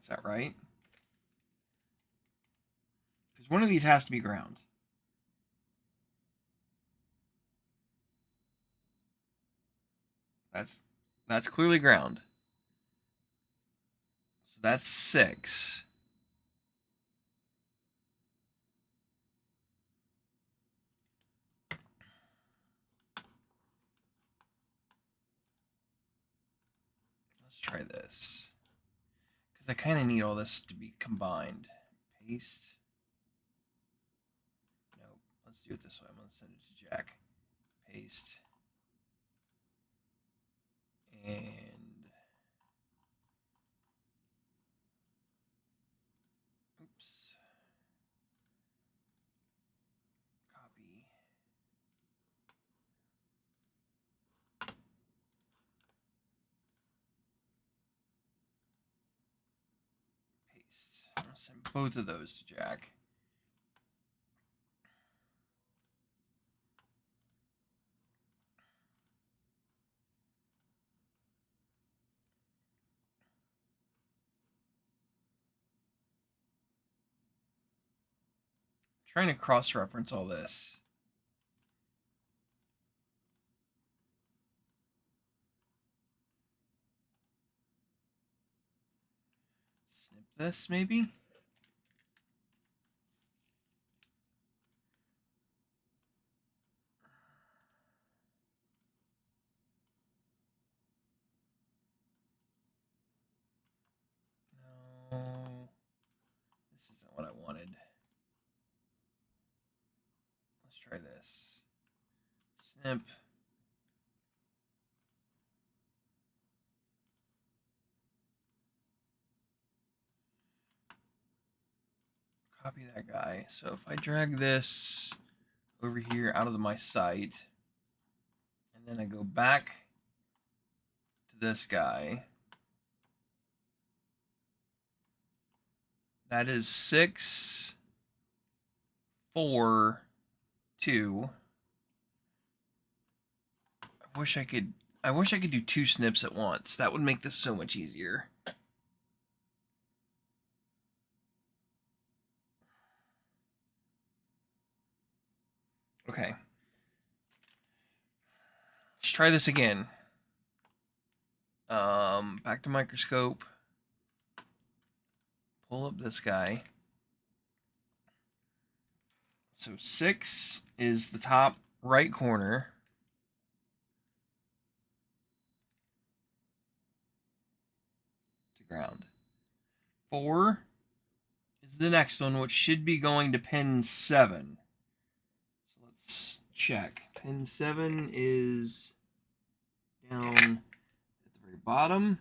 Is that right? Because one of these has to be ground. That's clearly ground. So that's 6. Let's try this. Because I kind of need all this to be combined. Paste. Nope. Let's do it this way. I'm going to send it to Jack. Paste. And... Oops. Copy. Paste. I'm going to send both of those to Jack. Trying to cross-reference all this. Snip this, maybe? No. This isn't what I wanted. Let's try this. Snip. Copy that guy. So if I drag this over here out of my site, and then I go back to this guy, that is 6, 4, 2. I wish I could do 2 snips at once. That would make this so much easier. Okay. Let's try this again. Back to microscope. Pull up this guy. So 6 is the top right corner. To ground. 4 is the next one, which should be going to pin 7. So let's check. Pin 7 is down at the very bottom,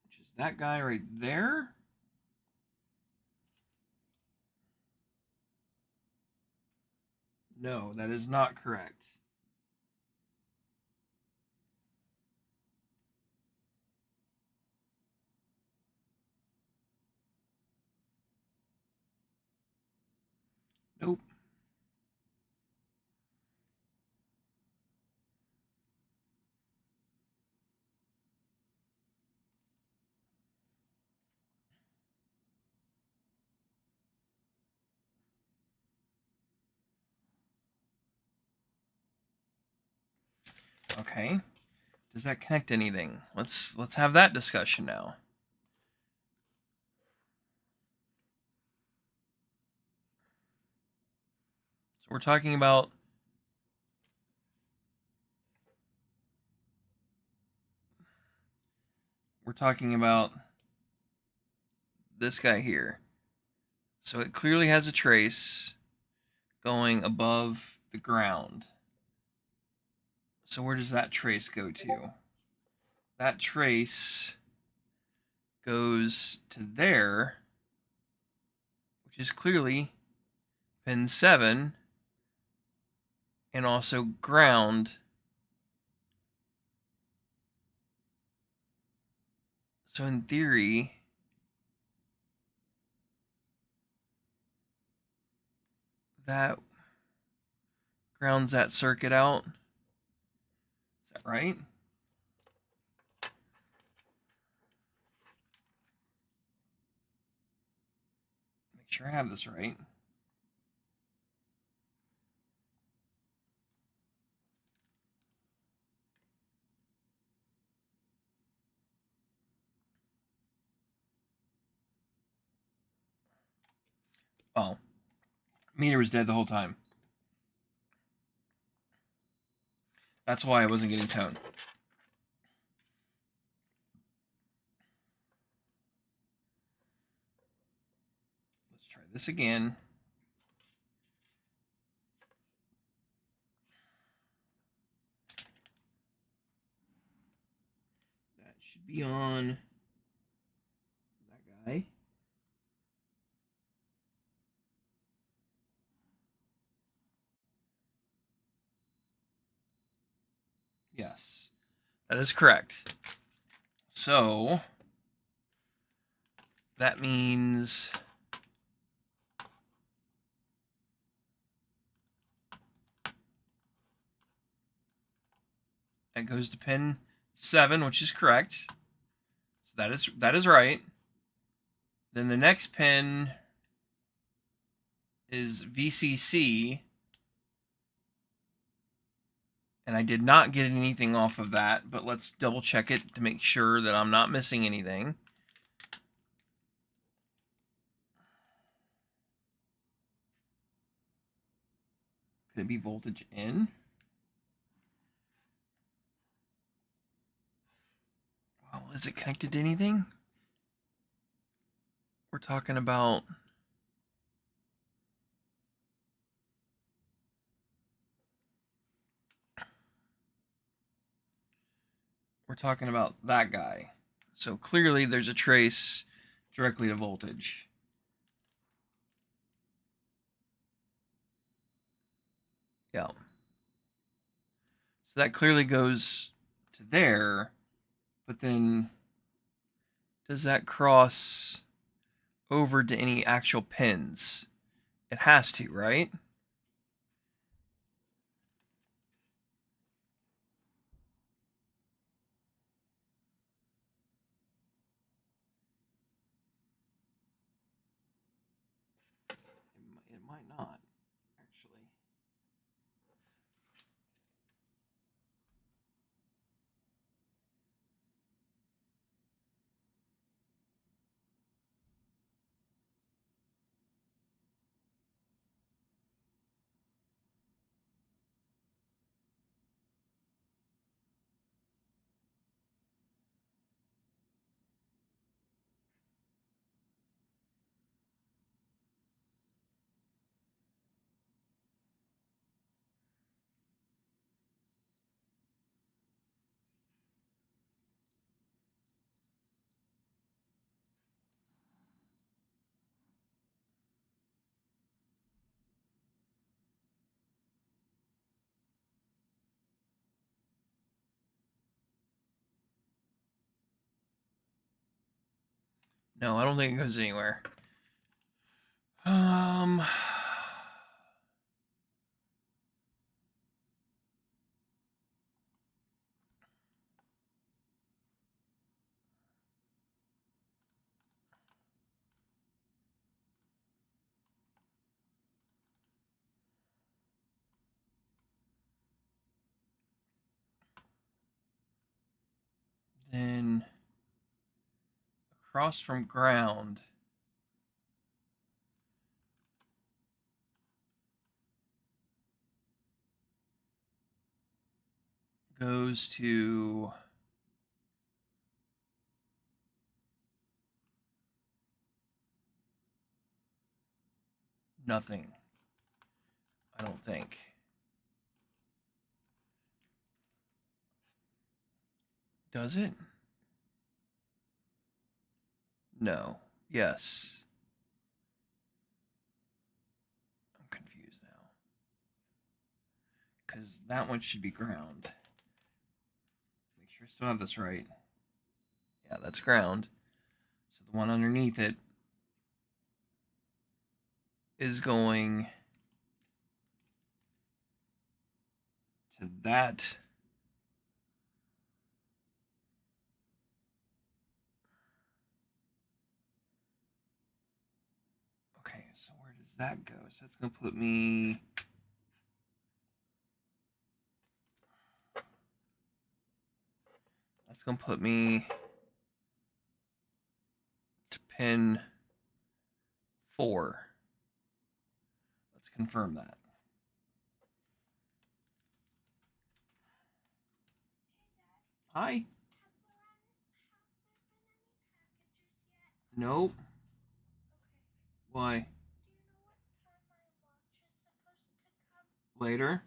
which is that guy right there. No, that is not correct. Nope. Okay. Does that connect anything? Let's have that discussion now. So we're talking about this guy here. So it clearly has a trace going above the ground. So where does that trace go to? That trace goes to there, which is clearly pin 7, and also ground. So in theory, that grounds that circuit out. Is that right? Make sure I have this right. Oh, meter was dead the whole time. That's why I wasn't getting tone. Let's try this again. That should be on that guy. Yes, that is correct. So that means that goes to pin 7, which is correct. So that is right. Then the next pin is VCC, and I did not get anything off of that, but let's double check it to make sure that I'm not missing anything. Could it be voltage in? Well, is it connected to anything? We're talking about that guy. So clearly there's a trace directly to voltage. Yeah. So that clearly goes to there, but then does that cross over to any actual pins? It has to, right? It might not, actually. No, I don't think it goes anywhere. Um, across from ground. Goes to nothing. I don't think. Does it? No. Yes. I'm confused now. Because that one should be ground. Make sure I still have this right. Yeah, that's ground. So the one underneath it is going to that. Okay, so where does that go? So that's going to put me... That's going to put me to pin 4. Let's confirm that. Hi. Nope. Why? Later.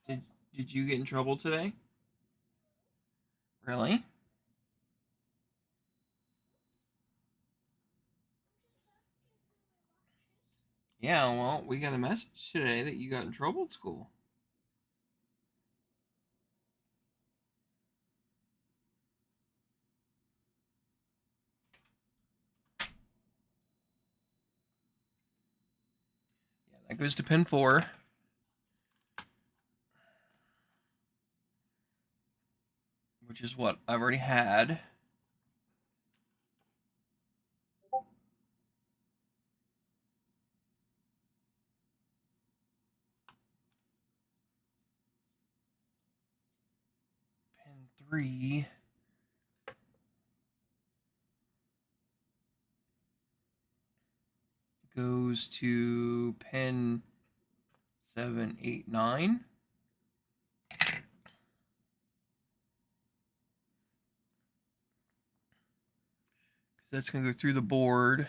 Did you get in trouble today? Really? Yeah, well, we got a message today that you got in trouble at school. Yeah, that goes to pin 4. Which is what I've already had. Pin 3 goes to pin 7, 8, 9. Because that's going to go through the board.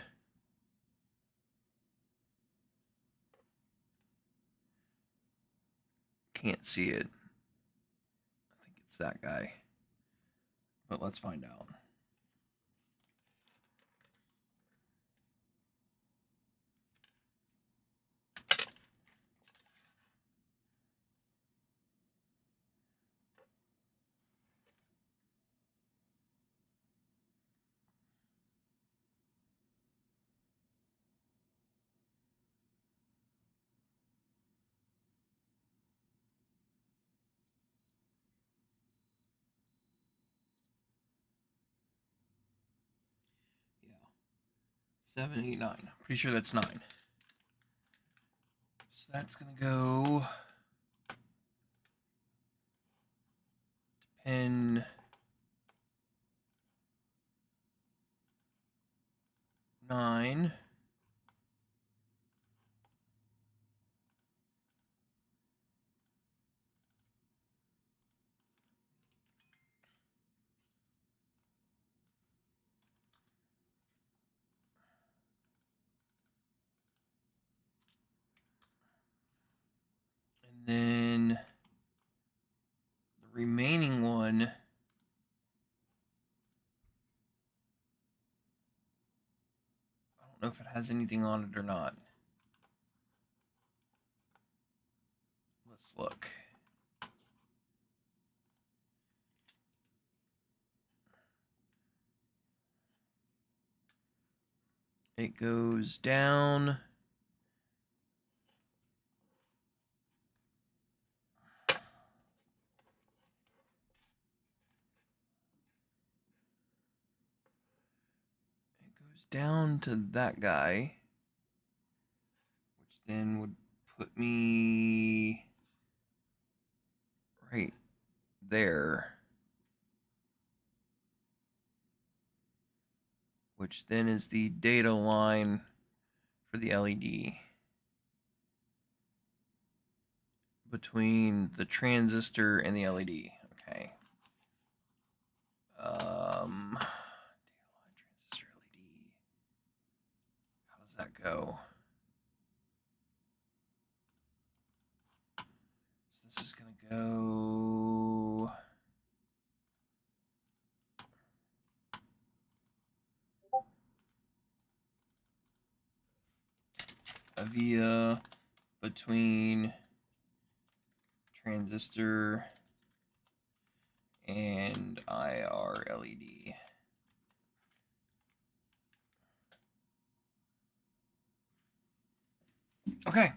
Can't see it. I think it's that guy. But let's find out. Yeah. 7, 8, 9. Pretty sure that's 9. So that's going to go to pin 9. And then the remaining one, I don't know if it has anything on it or not. Let's look. It goes down. It goes down to that guy, which then would put me right there. which then is the data line for the LED between the transistor and the LED. Okay. Transistor LED. How does that go? So this is going to go. Via between transistor and IR LED. Okay.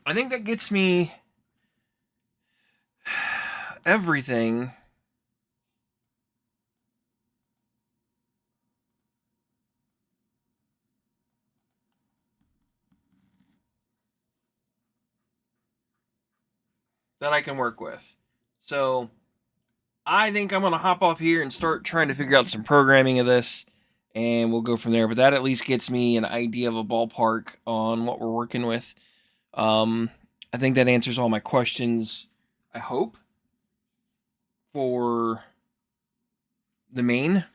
I think that gets me everything. That I can work with. So I think I'm going to hop off here and start trying to figure out some programming of this, and we'll go from there. But that at least gets me an idea of a ballpark on what we're working with. I think that answers all my questions, I hope, for the main portion.